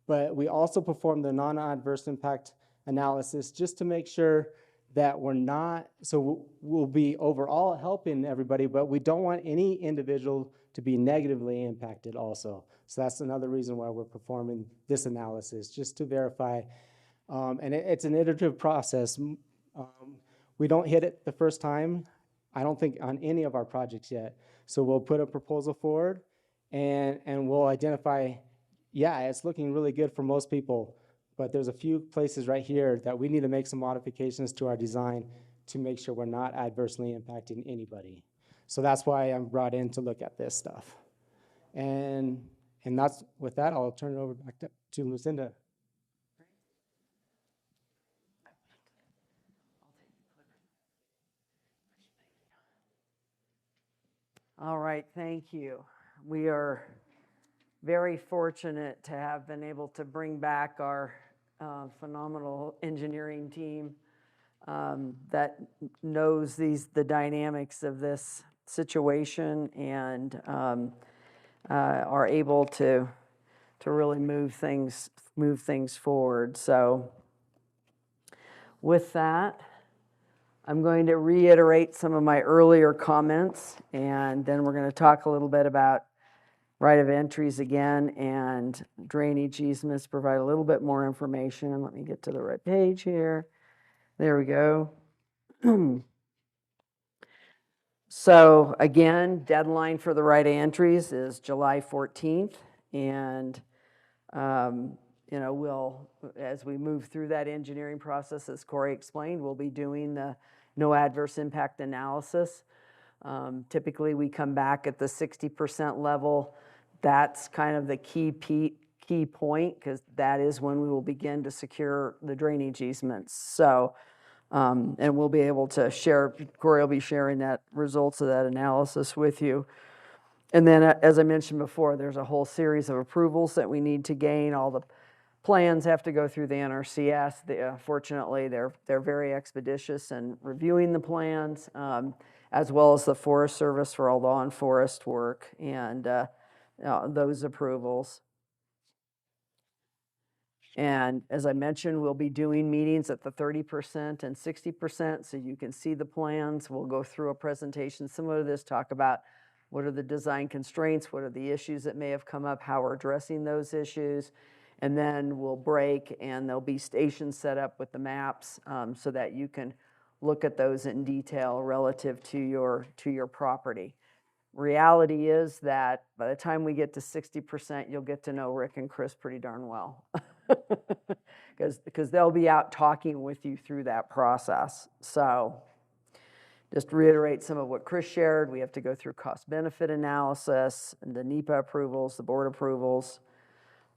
But we also perform the non-adverse impact analysis just to make sure that we're not, so we'll be overall helping everybody, but we don't want any individual to be negatively impacted also. So that's another reason why we're performing this analysis, just to verify. And it's an iterative process. We don't hit it the first time, I don't think, on any of our projects yet. So we'll put a proposal forward and we'll identify, yeah, it's looking really good for most people, but there's a few places right here that we need to make some modifications to our design to make sure we're not adversely impacting anybody. So that's why I'm brought in to look at this stuff. And that's, with that, I'll turn it over back to Lucinda. All right, thank you. We are very fortunate to have been able to bring back our phenomenal engineering team that knows the dynamics of this situation and are able to really move things forward. So with that, I'm going to reiterate some of my earlier comments, and then we're going to talk a little bit about right of entries again and drainage easements, provide a little bit more information. Let me get to the right page here. There we go. So again, deadline for the right of entries is July 14th, and we'll, as we move through that engineering process, as Corey explained, we'll be doing the no adverse impact analysis. Typically, we come back at the 60% level. That's kind of the key point, because that is when we will begin to secure the drainage easements. So And we'll be able to share, Corey will be sharing that results of that analysis with you. And then, as I mentioned before, there's a whole series of approvals that we need to gain. All the plans have to go through the NRCS. Fortunately, they're very expeditious in reviewing the plans, as well as the Forest Service for all lawn forest work and those approvals. And as I mentioned, we'll be doing meetings at the 30% and 60%, so you can see the plans. We'll go through a presentation similar to this, talk about what are the design constraints, what are the issues that may have come up, how we're addressing those issues. And then we'll break, and there'll be stations set up with the maps so that you can look at those in detail relative to your property. Reality is that by the time we get to 60%, you'll get to know Rick and Chris pretty darn well. Because they'll be out talking with you through that process. So just to reiterate some of what Chris shared, we have to go through cost-benefit analysis, and the NEPA approvals, the board approvals.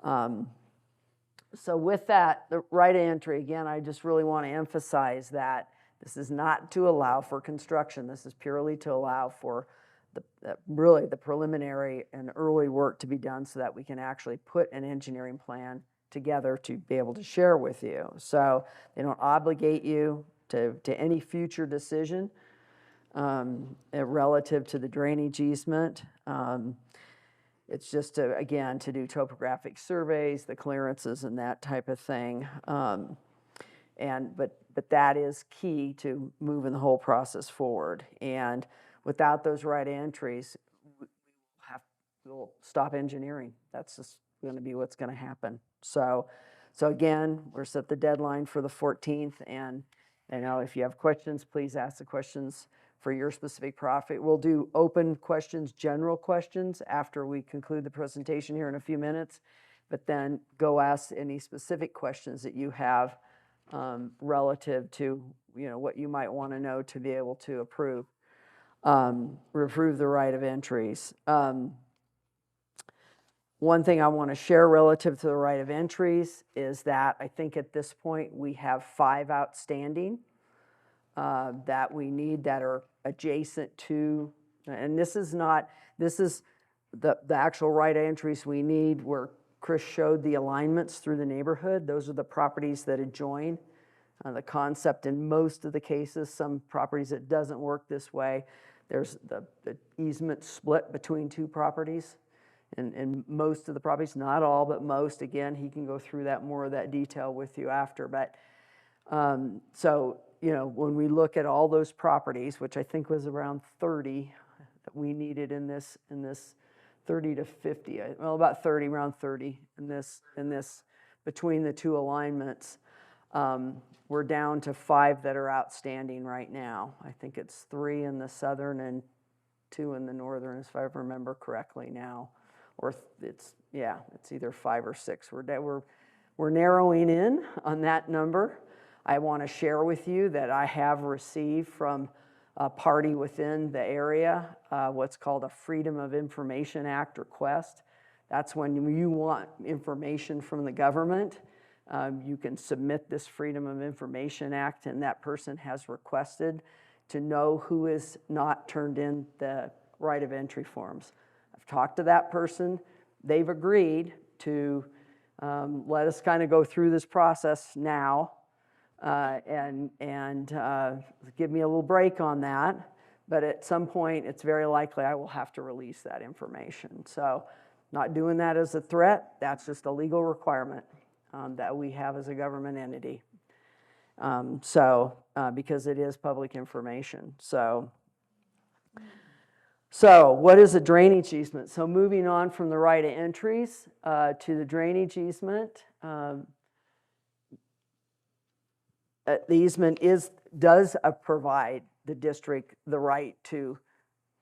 So with that, the right of entry, again, I just really want to emphasize that this is not to allow for construction. This is purely to allow for really the preliminary and early work to be done so that we can actually put an engineering plan together to be able to share with you. So they don't obligate you to any future decision relative to the drainage easement. It's just to, again, to do topographic surveys, the clearances and that type of thing. But that is key to moving the whole process forward. And without those right entries, we'll stop engineering. That's just going to be what's going to happen. So again, we're set the deadline for the 14th, and if you have questions, please ask the questions for your specific project. We'll do open questions, general questions after we conclude the presentation here in a few minutes, but then go ask any specific questions that you have relative to what you might want to know to be able to approve the right of entries. One thing I want to share relative to the right of entries is that I think at this point we have 5 outstanding that we need that are adjacent to, and this is the actual right of entries we need where Chris showed the alignments through the neighborhood. Those are the properties that adjoin. The concept in most of the cases, some properties it doesn't work this way. There's the easement split between 2 properties. And most of the properties, not all, but most, again, he can go through that more of that detail with you after. But so, when we look at all those properties, which I think was around 30 that we needed in this 30 to 50, well, about 30, around 30 in this between the 2 alignments, we're down to 5 that are outstanding right now. I think it's 3 in the southern and 2 in the northern, if I remember correctly now. Or it's either 5 or 6. We're narrowing in on that number. I want to share with you that I have received from a party within the area what's called a Freedom of Information Act request. That's when you want information from the government. You can submit this Freedom of Information Act, and that person has requested to know who has not turned in the right of entry forms. I've talked to that person. They've agreed to let us kind of go through this process now and give me a little break on that. But at some point, it's very likely I will have to release that information. So not doing that as a threat. That's just a legal requirement that we have as a government entity. Because it is public information. So what is a drainage easement? So moving on from the right of entries to the drainage easement. The easement does provide the district the right to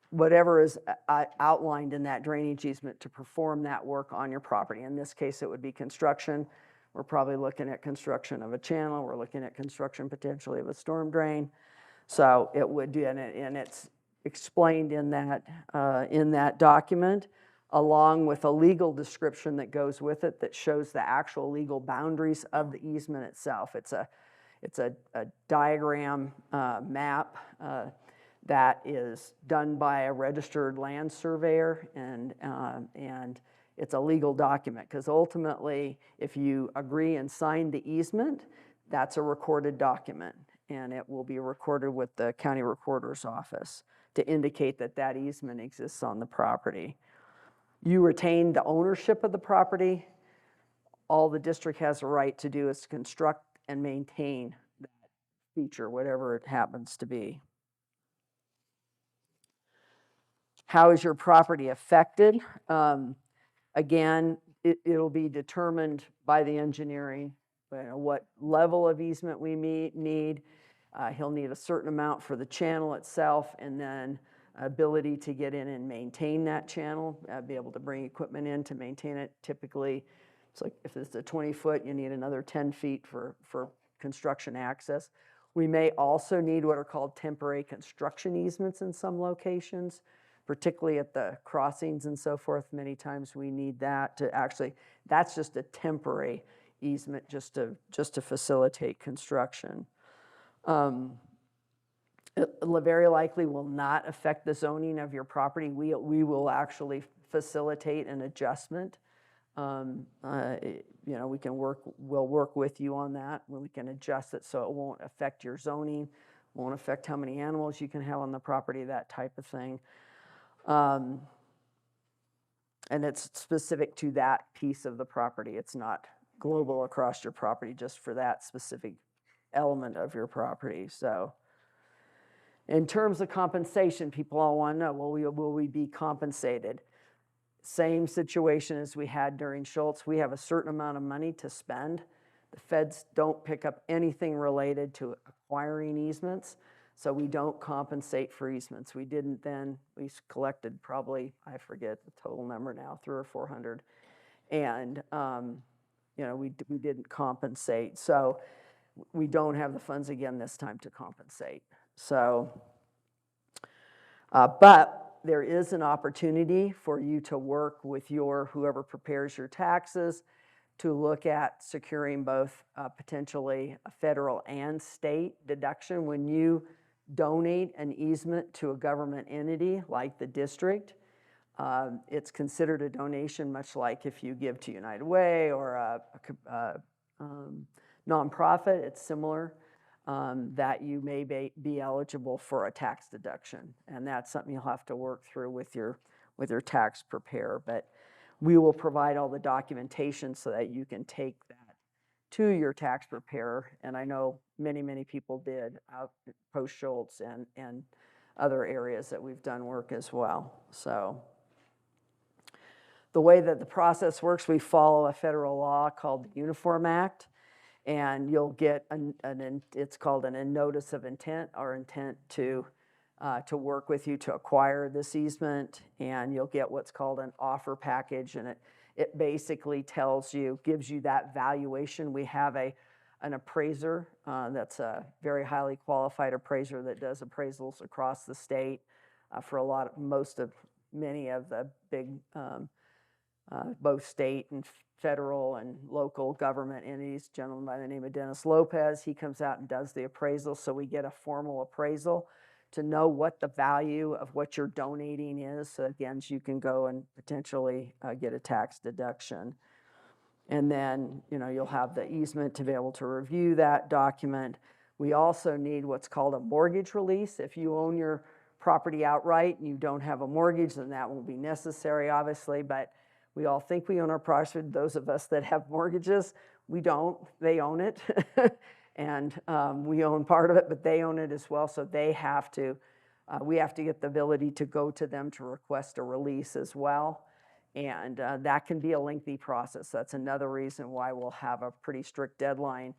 whatever is outlined in that drainage easement to perform that work on your property. In this case, it would be construction. We're probably looking at construction of a channel. We're looking at construction potentially of a storm drain. So it would do, and it's explained in that document, along with a legal description that goes with it that shows the actual legal boundaries of the easement itself. It's a diagram map that is done by a registered land surveyor, and it's a legal document, because ultimately, if you agree and sign the easement, that's a recorded document, and it will be recorded with the county recorder's office to indicate that that easement exists on the property. You retain the ownership of the property. All the district has a right to do is to construct and maintain that feature, whatever it happens to be. How is your property affected? Again, it'll be determined by the engineering, what level of easement we need. He'll need a certain amount for the channel itself, and then ability to get in and maintain that channel, be able to bring equipment in to maintain it. Typically, it's like if it's a 20-foot, you need another 10 feet for construction access. We may also need what are called temporary construction easements in some locations, particularly at the crossings and so forth. Many times we need that to actually, that's just a temporary easement just to facilitate construction. It very likely will not affect the zoning of your property. We will actually facilitate an adjustment. We'll work with you on that. We can adjust it so it won't affect your zoning, won't affect how many animals you can have on the property, that type of thing. And it's specific to that piece of the property. It's not global across your property, just for that specific element of your property. So in terms of compensation, people all want to know, will we be compensated? Same situation as we had during Schultz. We have a certain amount of money to spend. The feds don't pick up anything related to acquiring easements, so we don't compensate for easements. We didn't then. We collected probably, I forget the total number now, 300 or 400, and we didn't compensate. So we don't have the funds again this time to compensate. So, but there is an opportunity for you to work with whoever prepares your taxes to look at securing both potentially a federal and state deduction. When you donate an easement to a government entity like the district, it's considered a donation, much like if you give to United Way or a nonprofit. It's similar. That you may be eligible for a tax deduction, and that's something you'll have to work through with your tax preparer. But we will provide all the documentation so that you can take that to your tax preparer, and I know many people did out post Schultz and other areas that we've done work as well. So the way that the process works, we follow a federal law called the Uniform Act. And you'll get it's called a notice of intent, or intent to work with you to acquire this easement, and you'll get what's called an offer package, and it basically gives you that valuation. We have an appraiser that's a very highly qualified appraiser that does appraisals across the state for many of the big both state and federal and local government entities. A gentleman by the name of Dennis Lopez, he comes out and does the appraisal, so we get a formal appraisal to know what the value of what you're donating is, so again, you can go and potentially get a tax deduction. And then, you'll have the easement to be able to review that document. We also need what's called a mortgage release. If you own your property outright and you don't have a mortgage, then that won't be necessary, obviously, but we all think we own our property. Those of us that have mortgages, we don't. They own it. And we own part of it, but they own it as well. So we have to get the ability to go to them to request a release as well. And that can be a lengthy process. That's another reason why we'll have a pretty strict deadline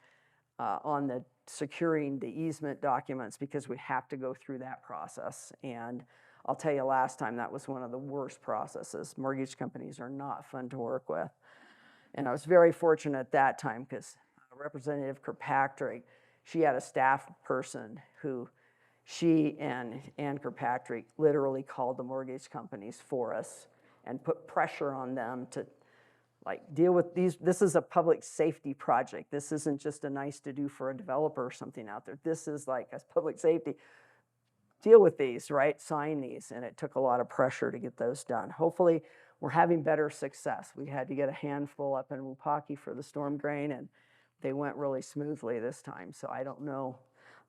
on the securing the easement documents, because we have to go through that process. And I'll tell you, last time that was one of the worst processes. Mortgage companies are not fun to work with. And I was very fortunate at that time, because Representative Kirkpatrick, she had a staff person who she and Ann Kirkpatrick literally called the mortgage companies for us and put pressure on them to like deal with these. This is a public safety project. This isn't just a nice to do for a developer or something out there. This is like a public safety. Deal with these, right? Sign these. And it took a lot of pressure to get those done. Hopefully we're having better success. We had to get a handful up in Wupaki for the storm drain, and they went really smoothly this time. So I don't know.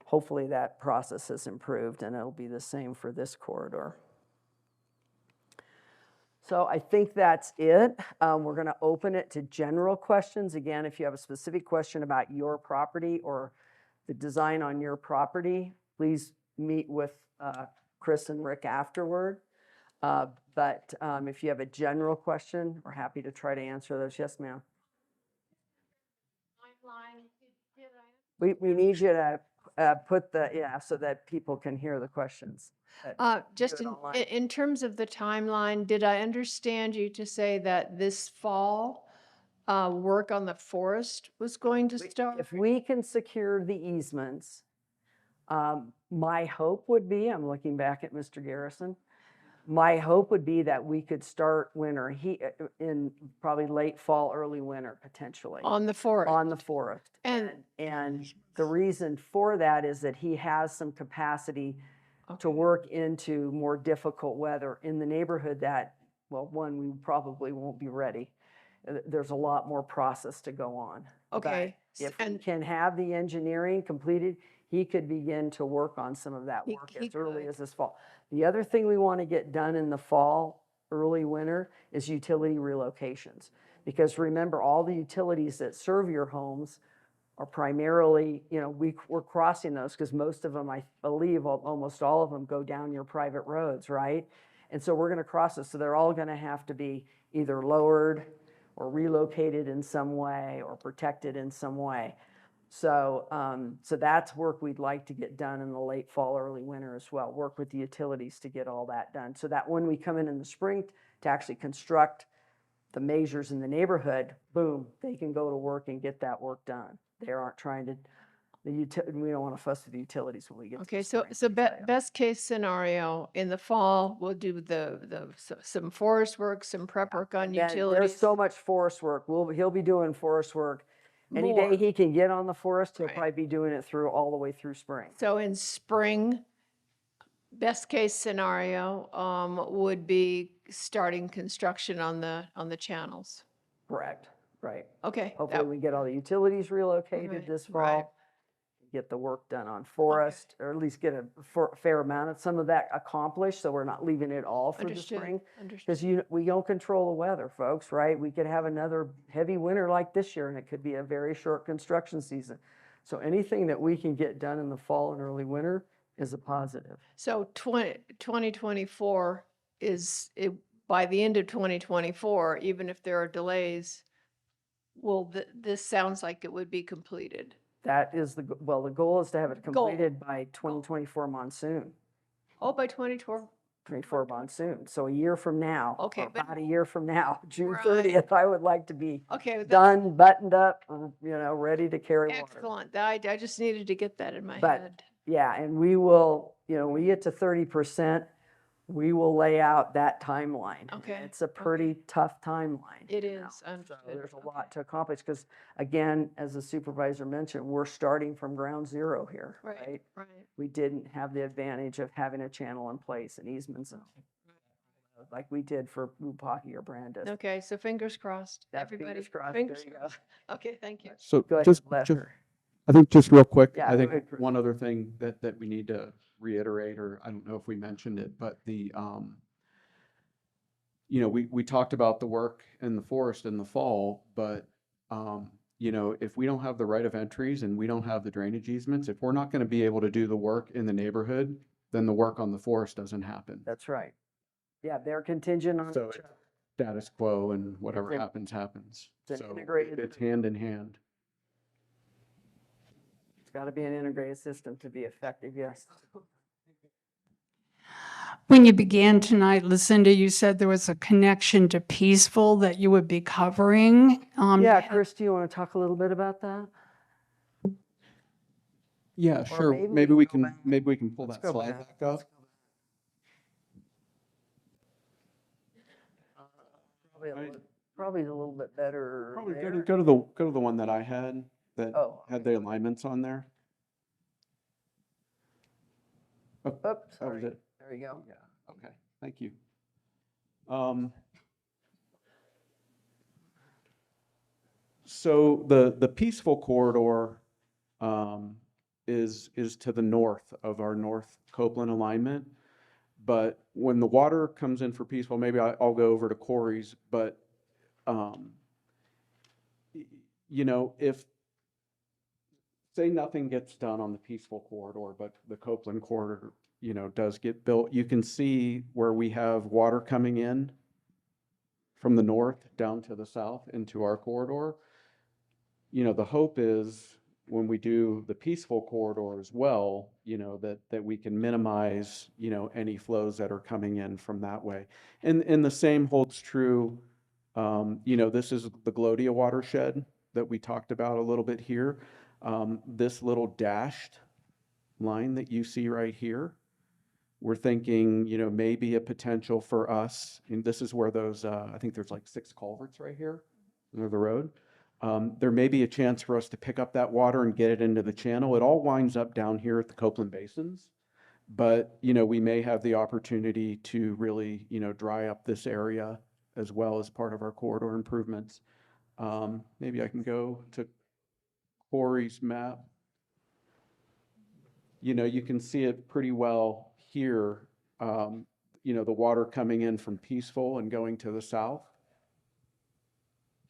Hopefully that process has improved, and it'll be the same for this corridor. So I think that's it. We're going to open it to general questions. Again, if you have a specific question about your property or the design on your property, please meet with Chris and Rick afterward. But if you have a general question, we're happy to try to answer those. Yes, ma'am. We need you to put so that people can hear the questions. Just in terms of the timeline, did I understand you to say that this fall, work on the forest was going to start? If we can secure the easements, my hope would be, I'm looking back at Mr. Garrison, my hope would be that we could start winter in probably late fall, early winter, potentially. On the forest? On the forest. And the reason for that is that he has some capacity to work into more difficult weather in the neighborhood that, well, one, we probably won't be ready. There's a lot more process to go on. Okay. But if we can have the engineering completed, he could begin to work on some of that work as early as this fall. The other thing we want to get done in the fall, early winter, is utility relocations. Because remember, all the utilities that serve your homes are primarily, we're crossing those because most of them, I believe, almost all of them go down your private roads, right? And so we're going to cross this. So they're all going to have to be either lowered or relocated in some way or protected in some way. So, so that's work we'd like to get done in the late fall, early winter as well. Work with the utilities to get all that done. So that when we come in the spring to actually construct the measures in the neighborhood, boom, they can go to work and get that work done. They aren't trying to, we don't want to fuss with the utilities when we get to the spring. So best case scenario, in the fall, we'll do some forest work, some prep work on utilities. There's so much forest work. He'll be doing forest work. Any day he can get on the forest, he'll probably be doing it all the way through spring. So in spring, best case scenario would be starting construction on the channels. Correct, right. Okay. Hopefully we get all the utilities relocated this fall, get the work done on forest, or at least get a fair amount of some of that accomplished, so we're not leaving it all for the spring. Because we don't control the weather, folks, right? We could have another heavy winter like this year, and it could be a very short construction season. So anything that we can get done in the fall and early winter is a positive. So 2024 by the end of 2024, even if there are delays, this sounds like it would be completed. That is the goal is to have it completed by 2024 monsoon. Oh, by 2024 monsoon. So a year from now, okay, or about a year from now, June 30th, I would like to be done, buttoned up, ready to carry water. Excellent. I just needed to get that in my head. Yeah, and we will, when we get to 30%, we will lay out that timeline. Okay. It's a pretty tough timeline. It is. So there's a lot to accomplish because, again, as the supervisor mentioned, we're starting from ground zero here, right? Right. We didn't have the advantage of having a channel in place and easements like we did for Wupaki or Brandis. Okay, so fingers crossed. Everybody, fingers crossed. Fingers there you crossed. Okay, thank you. So Go ahead, just, Lester. I think just real quick, Yeah, I think go ahead, Chris. one other thing that we need to reiterate, or I don't know if we mentioned it, but we talked about the work in the forest in the fall, but if we don't have the right of entries and we don't have the drainage easements, if we're not going to be able to do the work in the neighborhood, then the work on the forest doesn't happen. That's right. Yeah, they're contingent on So each it's other. status quo, and whatever It's happens, happens. it's an So integrated- it's hand in hand. It's got to be an integrated system to be effective, yes. When you began tonight, Lucinda, you said there was a connection to Peaceful that you would be covering. Yeah, Chris, do you want to talk a little bit about that? Yeah, Or sure. maybe Maybe we we can go can, back. maybe we can pull Let's that go slide back. back up. Probably a Right. little- Probably a little bit better Probably there. go to the one that I had that Oh, had the alignments on there. Oh, Oops, that was sorry. it. There you go. Yeah, okay, thank you. So the peaceful corridor is to the north of our North Copeland alignment. But when the water comes in for peaceful, maybe I'll go over to Corey's, but you know, if say nothing gets done on the peaceful corridor, but the Copeland corridor, you know, does get built, you can see where we have water coming in from the north down to the south into our corridor. You know, the hope is when we do the peaceful corridor as well, you know, that we can minimize, you know, any flows that are coming in from that way. And the same holds true, you know, this is the Glodia watershed that we talked about a little bit here. This little dashed line that you see right here, we're thinking, you know, maybe a potential for us, and this is where those, I think there's like 6 culverts right here near the road. There may be a chance for us to pick up that water and get it into the channel. It all winds up down here at the Copeland Basins, but, you know, we may have the opportunity to really, you know, dry up this area as well as part of our corridor improvements. Maybe I can go to Corey's map. You know, you can see it pretty well here. You know, the water coming in from Peaceful and going to the south.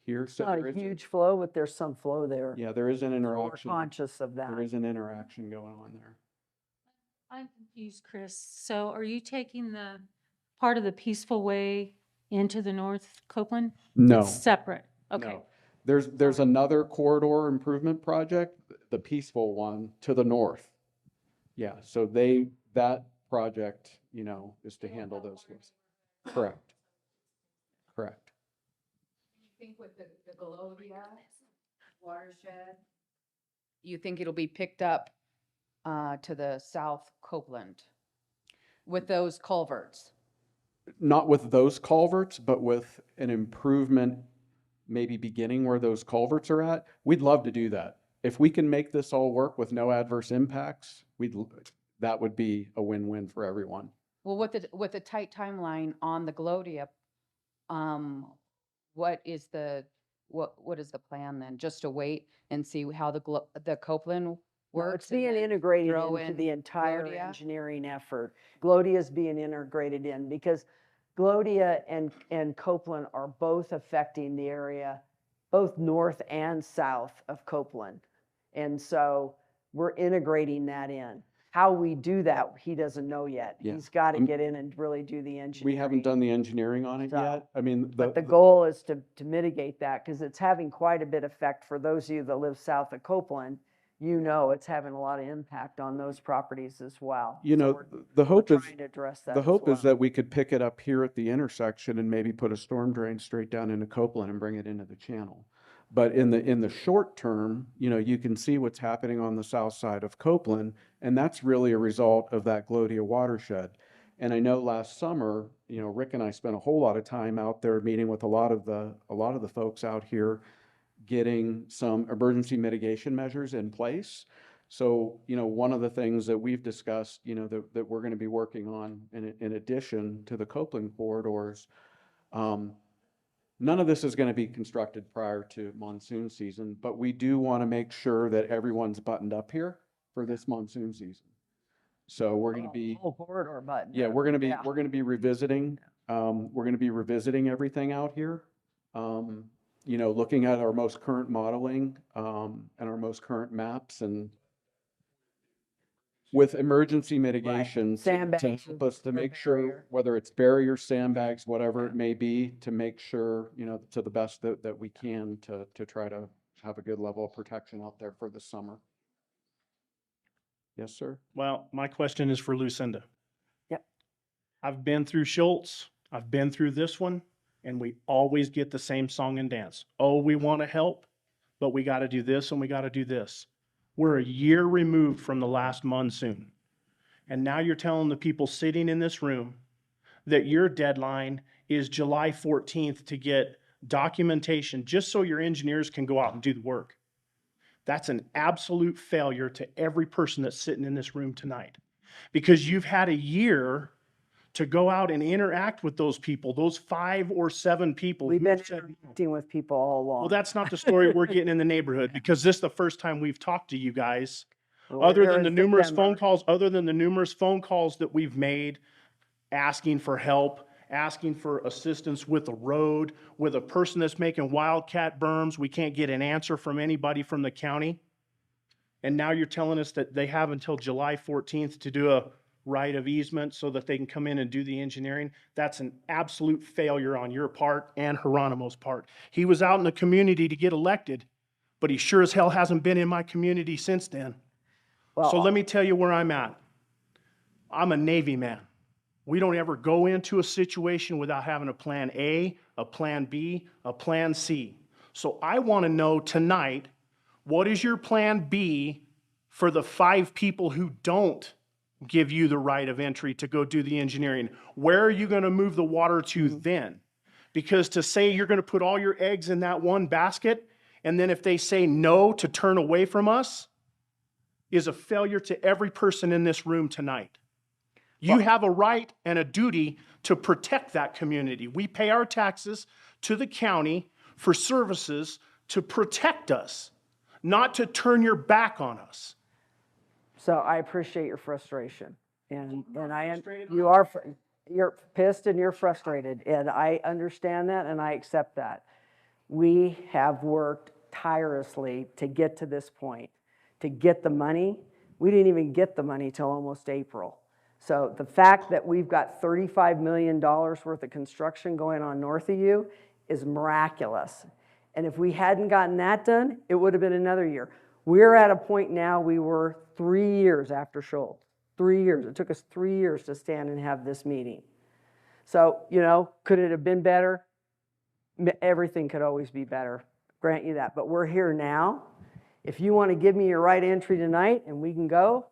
Here, It's so not there a is, huge flow, but there's some flow there. yeah, there is an So we're interaction. conscious of that. There is an interaction going on there. I'm confused, Chris. So are you taking the part of the Peaceful Way into the North Copeland? No, It's separate. Okay. no. There's another corridor improvement project, the Peaceful one to the north. Yeah, so that project, you know, is to handle those things. Correct. Correct. You think with the Glodia watershed, you think it'll be picked up to the South Copeland with those culverts? Not with those culverts, but with an improvement, maybe beginning where those culverts are at. We'd love to do that. If we can make this all work with no adverse impacts, that would be a win-win for everyone. Well, with the tight timeline on the Glodia, what is the plan then? Just to wait and see how the Copeland No, works? it's and being then integrated throw into in the entire Glodia? engineering effort. Glodia is being integrated in because Glodia and Copeland are both affecting the area, both north and south of Copeland. And so we're integrating that in. How we do that, he doesn't know yet. Yeah. He's got to get in and really do the engineering. We haven't done the engineering on it So, yet. I mean, But the goal is to mitigate that because it's having quite a bit of effect for those of you that live south of Copeland. You know, it's having a lot of impact on those properties as well. you So know, we're the hope is, trying to address that the as hope is well. that we could pick it up here at the intersection and maybe put a storm drain straight down into Copeland and bring it into the channel. But in the short term, you know, you can see what's happening on the south side of Copeland, and that's really a result of that Glodia watershed. And I know last summer, you know, Rick and I spent a whole lot of time out there meeting with a lot of the folks out here, getting some emergency mitigation measures in place. So, you know, one of the things that we've discussed, you know, that we're going to be working on in addition to the Copeland corridors, none of this is going to be constructed prior to monsoon season, but we do want to make sure that everyone's buttoned up here for this monsoon season. So we're going to be, Whole corridor button. yeah, we're going to Yeah. be revisiting, everything out here. You know, looking at our most current modeling, and our most current maps and with emergency mitigation to Sandbags help us to or make sure, barrier. whether it's barriers, sandbags, whatever it may be, to make sure, you know, to the best that we can to try to have a good level of protection out there for the summer. Yes, sir? Well, my question is for Lucinda. Yep. I've been through Schultz, I've been through this one, and we always get the same song and dance. Oh, we want to help, but we got to do this and we got to do this. We're a year removed from the last monsoon. And now you're telling the people sitting in this room that your deadline is July 14th to get documentation, just so your engineers can go out and do the work. That's an absolute failure to every person that's sitting in this room tonight. Because you've had a year to go out and interact with those people, those 5 or 7 people. We've who been said no. interacting with people all along. Well, that's not the story we're getting in the neighborhood, because this is the first time we've talked to you guys. Well, we're Other here than the in numerous September. phone calls that we've made, asking for help, asking for assistance with the road, with a person that's making wildcat berms, we can't get an answer from anybody from the county. And now you're telling us that they have until July 14th to do a right of easement so that they can come in and do the engineering. That's an absolute failure on your part and Geronimo's part. He was out in the community to get elected, but he sure as hell hasn't been in my community since then. Well, So let me tell you where I'm at. I'm a Navy man. We don't ever go into a situation without having a plan A, a plan B, a plan C. So I want to know tonight, what is your plan B for the 5 people who don't give you the right of entry to go do the engineering? Where are you going to move the water to then? Because to say you're going to put all your eggs in that one basket, and then if they say no to turn away from us, is a failure to every person in this room tonight. You have a right and a duty to protect that community. We pay our taxes to the county for services to protect us, not to turn your back on us. so I appreciate your frustration, and you're pissed and you're frustrated, and I understand that and I accept that. We have worked tirelessly to get to this point, to get the money. We didn't even get the money till almost April. So the fact that we've got $35 million worth of construction going on north of you is miraculous. And if we hadn't gotten that done, it would have been another year. We're at a point now, we were 3 years after Schultz. 3 years. It took us 3 years to stand and have this meeting. So, could it have been better? Everything could always be better. Grant you that. But we're here now. If you want to give me your right entry tonight and we can go,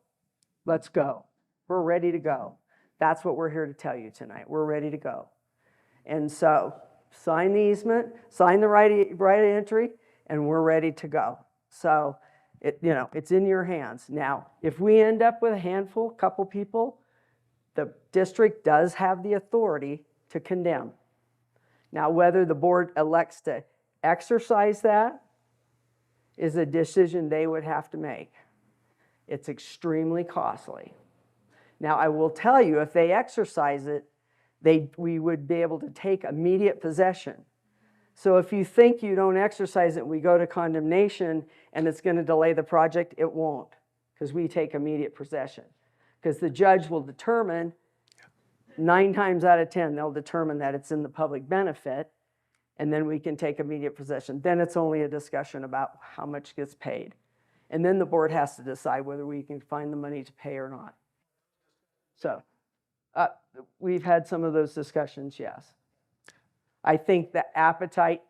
let's go. We're ready to go. That's what we're here to tell you tonight. We're ready to go. And so sign the easement, sign the right of entry, and we're ready to go. So it's in your hands. Now, if we end up with a handful, couple people, the district does have the authority to condemn. Now, whether the board elects to exercise that is a decision they would have to make. It's extremely costly. Now, I will tell you, if they exercise it, we would be able to take immediate possession. So if you think you don't exercise it, we go to condemnation and it's going to delay the project, it won't, because we take immediate possession. Because the judge will determine, 9 times out of 10, they'll determine that it's in the public benefit, and then we can take immediate possession. Then it's only a discussion about how much gets paid. And then the board has to decide whether we can find the money to pay or not. So we've had some of those discussions, yes. I think the appetite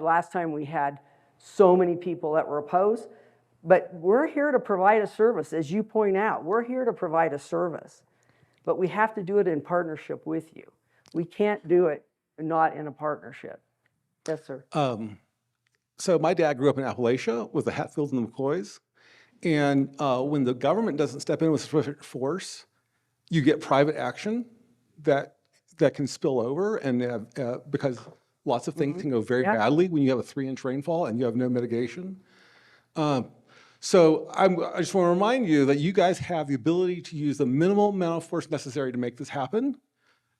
last time we had so many people that were opposed, but we're here to provide a service. As you point out, we're here to provide a service, but we have to do it in partnership with you. We can't do it not in a partnership. Yes, sir. So my dad grew up in Appalachia with the Hatfields and the McCoys. And when the government doesn't step in with sufficient force, you get private action that can spill over, and because lots of things can go very badly when you have a 3-inch rainfall and you have no mitigation. So I just want to remind you that you guys have the ability to use the minimal amount of force necessary to make this happen,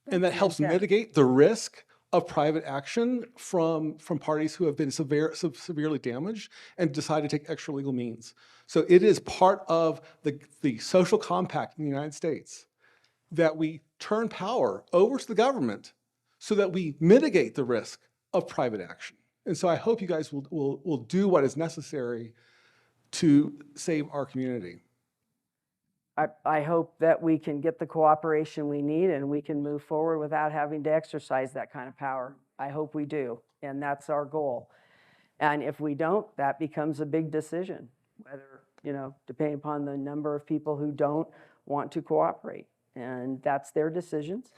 and that helps mitigate the risk of private action from parties who have been severely damaged and decide to take extra legal means. So it is part of the social compact in the United States that we turn power over to the government so that we mitigate the risk of private action. And so I hope you guys will do what is necessary to save our community. I hope that we can get the cooperation we need and we can move forward without having to exercise that kind of power. I hope we do, and that's our goal. And if we don't, that becomes a big decision, whether, depending upon the number of people who don't want to cooperate. And that's their decisions.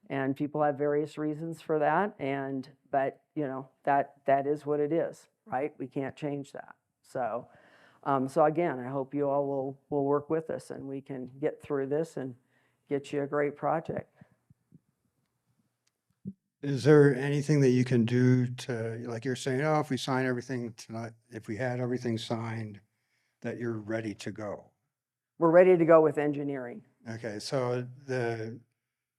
And people have various reasons for that, but, you know, that is what it is, right? We can't change that. So, so again, I hope you all will work with us and we can get through this and get you a great project. Is there anything that you can do to, like you're saying, oh, if we sign everything tonight, if we had everything signed, that you're ready to go? We're ready to go with engineering. Okay, so that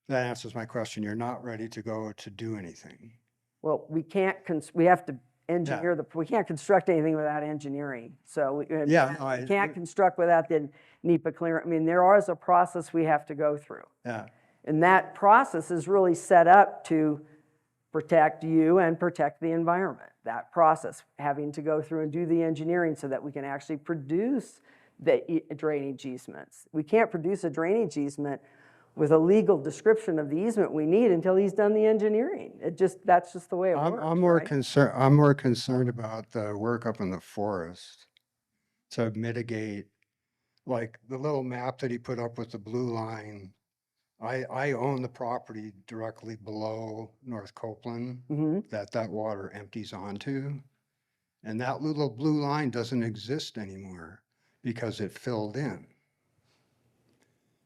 answers my question. You're not ready to go to do anything. Well, we can't, we have to engineer we can't construct anything without engineering. So Yeah, no, we can't construct without the NEPA clearance. I mean, there is a process we have to go through. Yeah. And that process is really set up to protect you and protect the environment. That process, having to go through and do the engineering so that we can actually produce the drainage easements. We can't produce a drainage easement with a legal description of the easement we need until he's done the engineering. That's just the way it works. I'm more right? concerned. I'm more concerned about the work up in the forest to mitigate, like the little map that he put up with the blue line. I own the property directly below North Copeland that water empties onto, and that little blue line doesn't exist anymore because it filled in.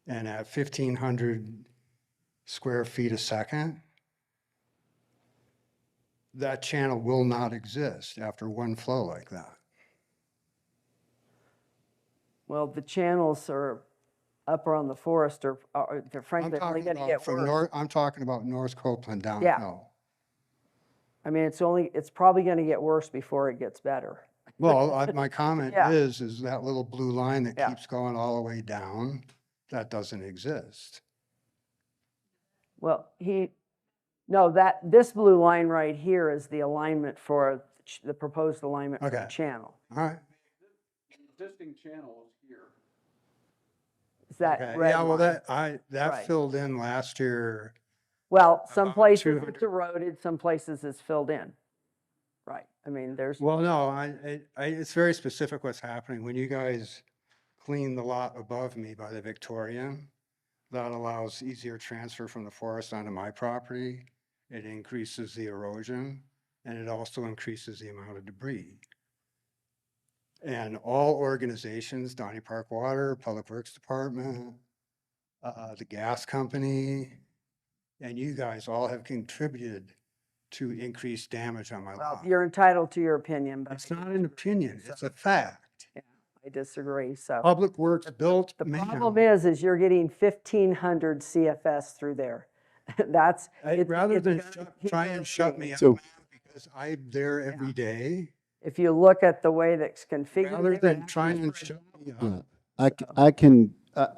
And at 1,500 square feet a second, that channel will not exist after one flow like that. Well, the channels are up around the forest they're frankly only going to get worse. I'm talking about North Copeland downhill. Yeah. I mean, it's probably going to get worse before it gets better. Well, my comment Yeah. is that little blue line that keeps going all the way down, that doesn't exist. Well, this blue line right here is the alignment for the proposed alignment for the channel. All right. Existing channel is here. Is that Okay. red Yeah, well, line? that Right. filled in last year. Well, some about places 200. it's eroded, some places it's filled in. Right. I mean, Well, no, it's very specific what's happening. When you guys clean the lot above me by the Victorian, that allows easier transfer from the forest onto my property. It increases the erosion, and it also increases the amount of debris. And all organizations, Donny Park Water, Public Works Department, the gas company, and you guys all have contributed to increase damage on my lot. you're entitled to your opinion, but It's not an opinion, it's a fact. I disagree. So Public Works built. the problem is you're getting 1,500 CFS through there. Rather it's than gonna try keep and shut me So- up, because I'm there every day, If you look at the way that's configured. rather there, than try and shut me up. I can help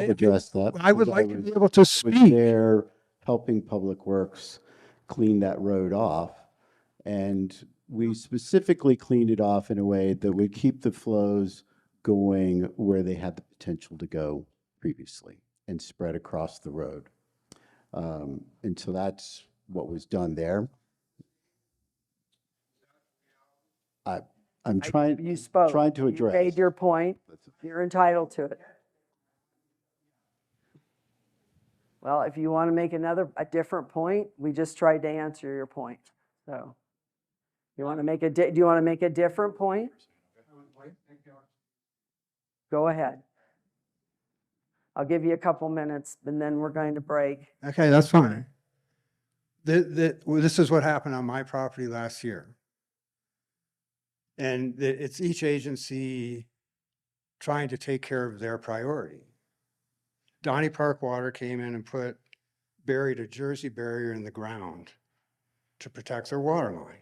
address that. I would because like to was- be able to was speak. there helping Public Works clean that road off. And we specifically cleaned it off in a way that would keep the flows going where they had the potential to go previously and spread across the road. And so that's what was done there. I'm trying, You spoke. trying to You address. made your point. You're entitled to it. Well, if you want to make a different point, we just tried to answer your point. So you want to make do you want to make a different point? Go ahead. I'll give you a couple minutes and then we're going to break. Okay, that's fine. This is what happened on my property last year. And it's each agency trying to take care of their priority. Donny Park Water came in and buried a Jersey barrier in the ground to protect their water line.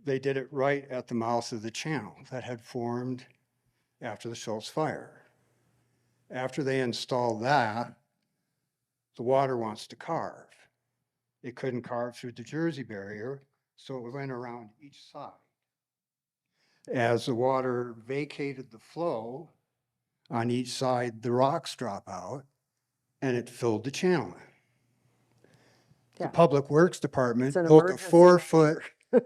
They did it right at the mouth of the channel that had formed after the Schultz fire. After they installed that, the water wants to carve. It couldn't carve through the Jersey barrier, so it went around each side. As the water vacated the flow, on each side, the rocks drop out, and it filled the channel in. Yeah. The Public Works Department It's an built a emergency 4-foot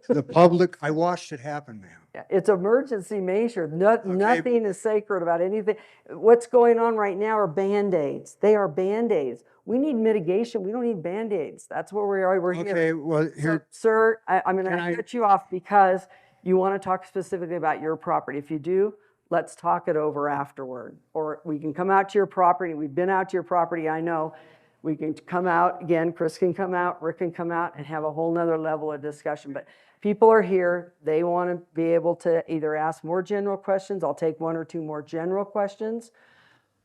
The public, I watched it happen, ma'am. Yeah, it's emergency measure. Okay. Nothing is sacred about anything. What's going on right now are Band-Aids. They are Band-Aids. We need mitigation. We don't need Band-Aids. That's where we are. We're here. Okay, well, So, here, sir, I'm going Can I- to cut you off because you want to talk specifically about your property. If you do, let's talk it over afterward. Or we can come out to your property. We've been out to your property, I know. We can come out, again, Chris can come out, Rick can come out and have a whole nother level of discussion. But people are here. They want to be able to either ask more general questions. I'll take one or two more general questions.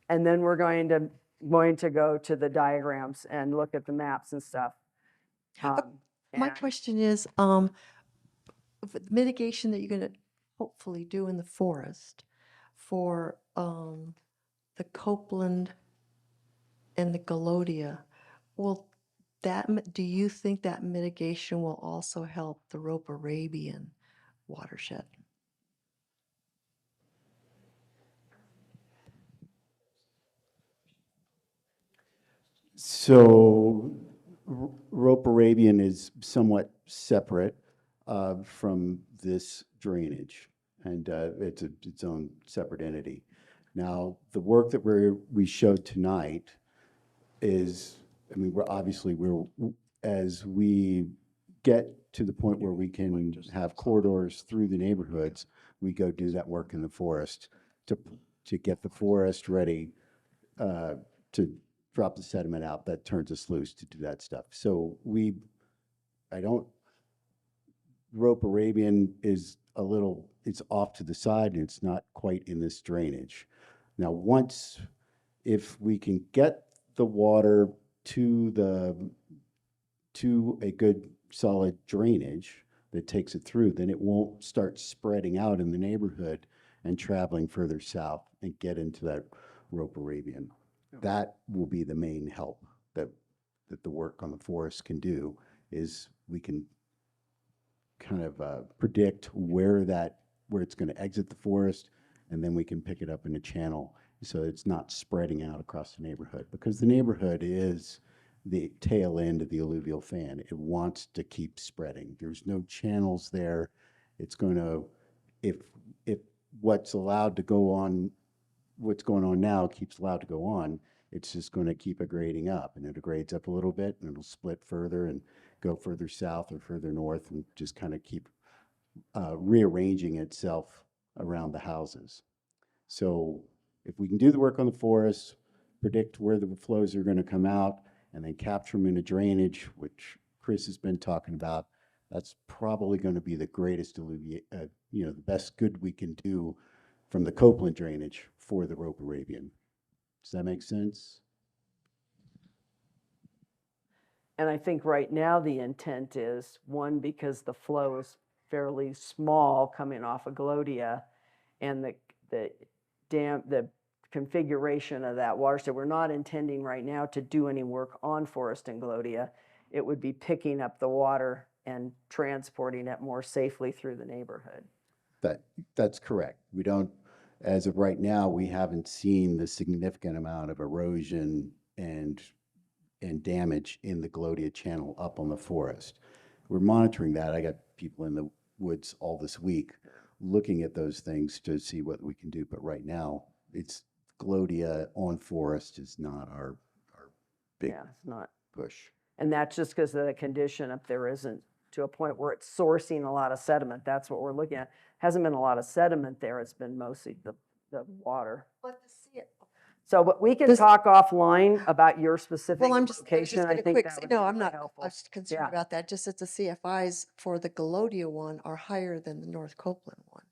And then we're going to go to the diagrams and look at the maps and stuff. My And- question is, the mitigation that you're gonna hopefully do in the forest for, the Copeland and the Galodia, do you think that mitigation will also help the Rope Arabian watershed? So Rope Arabian is somewhat separate from this drainage, and it's its own separate entity. Now, the work that we showed tonight is, I mean, as we get to the point where we can have corridors through the neighborhoods, we go do that work in the forest to get the forest ready to drop the sediment out that turns us loose to do that stuff. So Rope Arabian is it's off to the side and it's not quite in this drainage. Now, if we can get the water to a good solid drainage that takes it through, then it won't start spreading out in the neighborhood and traveling further south and get into that Rope Arabian. That will be the main help that the work on the forest can do, is we can kind of predict where it's going to exit the forest, and then we can pick it up in a channel so it's not spreading out across the neighborhood, because the neighborhood is the tail end of the alluvial fan. It wants to keep spreading. There's no channels there. It's going to, if what's allowed to go on, what's going on now keeps allowed to go on, it's just going to keep grading up, and it grades up a little bit and it'll split further and go further south or further north and just kind of keep rearranging itself around the houses. So if we can do the work on the forest, predict where the flows are going to come out, and then capture them in a drainage, which Chris has been talking about, that's probably going to be the greatest the best good we can do from the Copeland drainage for the Rope Arabian. Does that make sense? And I think right now the intent is, one, because the flow is fairly small coming off of Galodia, and the configuration of that watershed, we're not intending right now to do any work on Forest and Galodia. It would be picking up the water and transporting it more safely through the neighborhood. That's correct. We don't, as of right now, we haven't seen the significant amount of erosion and damage in the Galodia channel up on the forest. We're monitoring that. I got people in the woods all this week looking at those things to see what we can do. But right now, it's Galodia on forest is not our big It's not. push. And that's just because the condition up there isn't to a point where it's sourcing a lot of sediment. That's what we're looking at. Hasn't been a lot of sediment there. It's been mostly the water. So, but we can talk offline about your specific Well, I'm just location. I gonna think quick, that would no, be I'm really not, helpful. I was concerned Yeah. about that, just that the CFIs for the Galodia one are higher than the North Copeland one.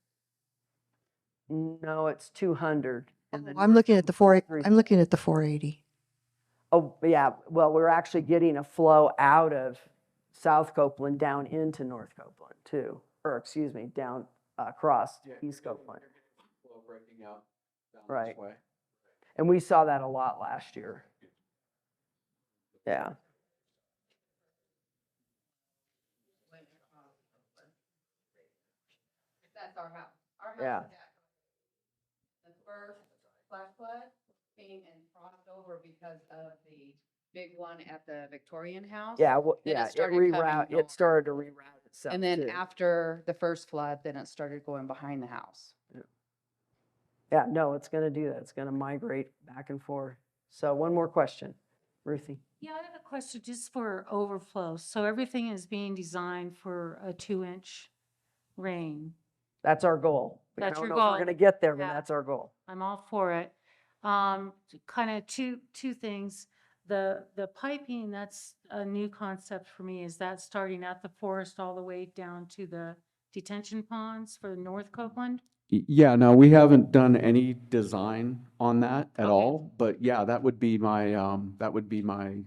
No, it's 200. And the I'm looking at the I'm 3. looking at the 480. Oh, yeah. Well, we're actually getting a flow out of South Copeland down into North Copeland too, or excuse me, down across East Copeland. Flow breaking out down Right. this way. And we saw that a lot last year. Yeah. That's our house. Our house Yeah. is at the first flash flood came and crossed over because of the big one at the Victorian house. Yeah, Then it started coming reroute. It north. started to reroute itself And then too. after the first flood, then it started going behind the house. Yeah, no, it's gonna do that. It's gonna migrate back and forth. So one more question, Ruthie. Yeah, I have a question just for overflow. So everything is being designed for a 2-inch rain. That's our goal. I That's don't your know if we're goal. gonna get there, but Yeah. that's our goal. I'm all for it. Kind of two things. The piping, that's a new concept for me. Is that starting at the forest all the way down to the detention ponds for North Copeland? Yeah, no, we haven't done any design on that at Okay. all, but yeah, that would be my,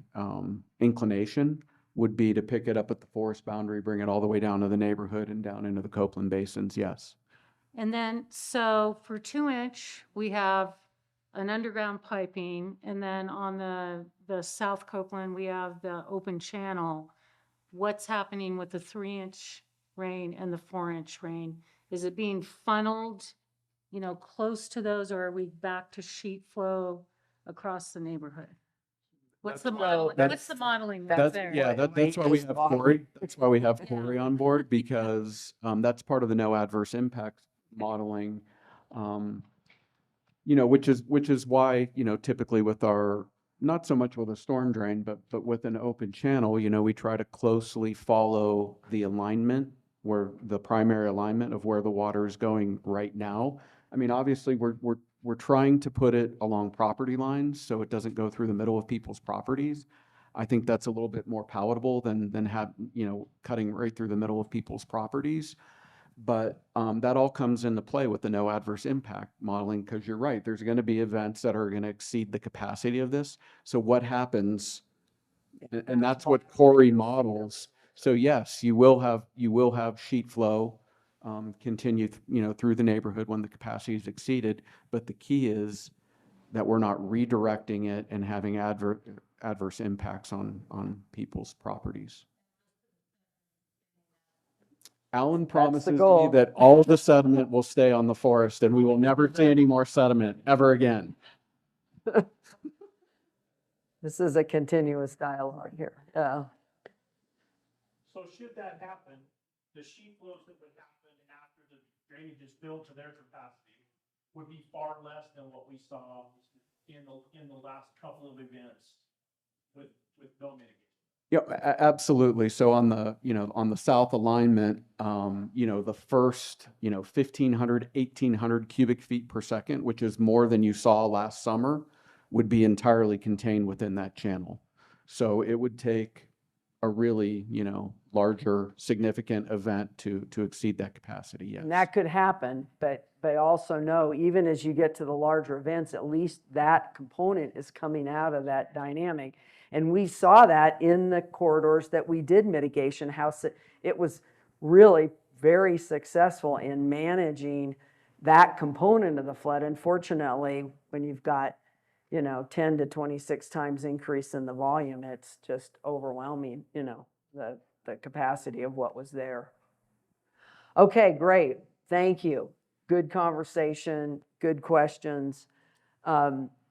inclination, would be to pick it up at the forest boundary, bring it all the way down to the neighborhood and down into the Copeland basins, yes. And then, so for 2-inch, we have an underground piping, and then on the South Copeland, we have the open channel. What's happening with the 3-inch rain and the 4-inch rain? Is it being funneled, close to those, or are we back to sheet flow across the neighborhood? What's the modeling, what's the modeling that's there? That's why we have Corey, that's why we have Corey on board, because, that's part of the no adverse impact modeling. Which is why, typically with our, not so much with a storm drain, but with an open channel, we try to closely follow the alignment, where the primary alignment of where the water is going right now. I mean, obviously, we're trying to put it along property lines so it doesn't go through the middle of people's properties. I think that's a little bit more palatable than cutting right through the middle of people's properties. But that all comes into play with the no adverse impact modeling, because you're right, there's going to be events that are going to exceed the capacity of this. So what happens, and that's what Corey models. So yes, you will have sheet flow continue, through the neighborhood when the capacity is exceeded. But the key is that we're not redirecting it and having adverse impacts on people's properties. Alan promises me goal. that all of the sediment will stay on the forest and we will never see any more sediment ever again. This is a continuous dialogue here. Yeah. So should that happen, the sheet flows that would happen after the drainage is filled to their capacity would be far less than what we saw in the last couple of events with no mitigation. Yeah, absolutely. So on the south alignment, the first, 1,500, 1,800 cubic feet per second, which is more than you saw last summer, would be entirely contained within that channel. So it would take a really, larger, significant event to exceed that capacity, yes. And that could happen, but also know, even as you get to the larger events, at least that component is coming out of that dynamic. And we saw that in the corridors that we did mitigation, how it was really very successful in managing that component of the flood. Unfortunately, when you've got 10 to 26 times increase in the volume, it's just overwhelming, the capacity of what was there. Okay, great. Thank you. Good conversation, good questions.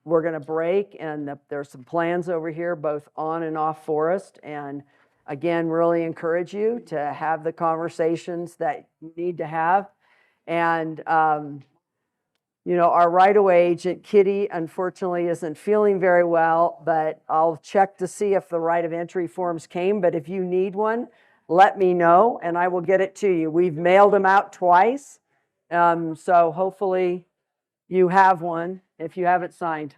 We're going to break, and there's some plans over here, both on and off forest. And again, really encourage you to have the conversations that you need to have. And our right-of-way agent, Kitty, unfortunately isn't feeling very well, but I'll check to see if the right of entry forms came. But if you need one, let me know and I will get it to you. We've mailed them out twice. So hopefully you have one if you have it signed.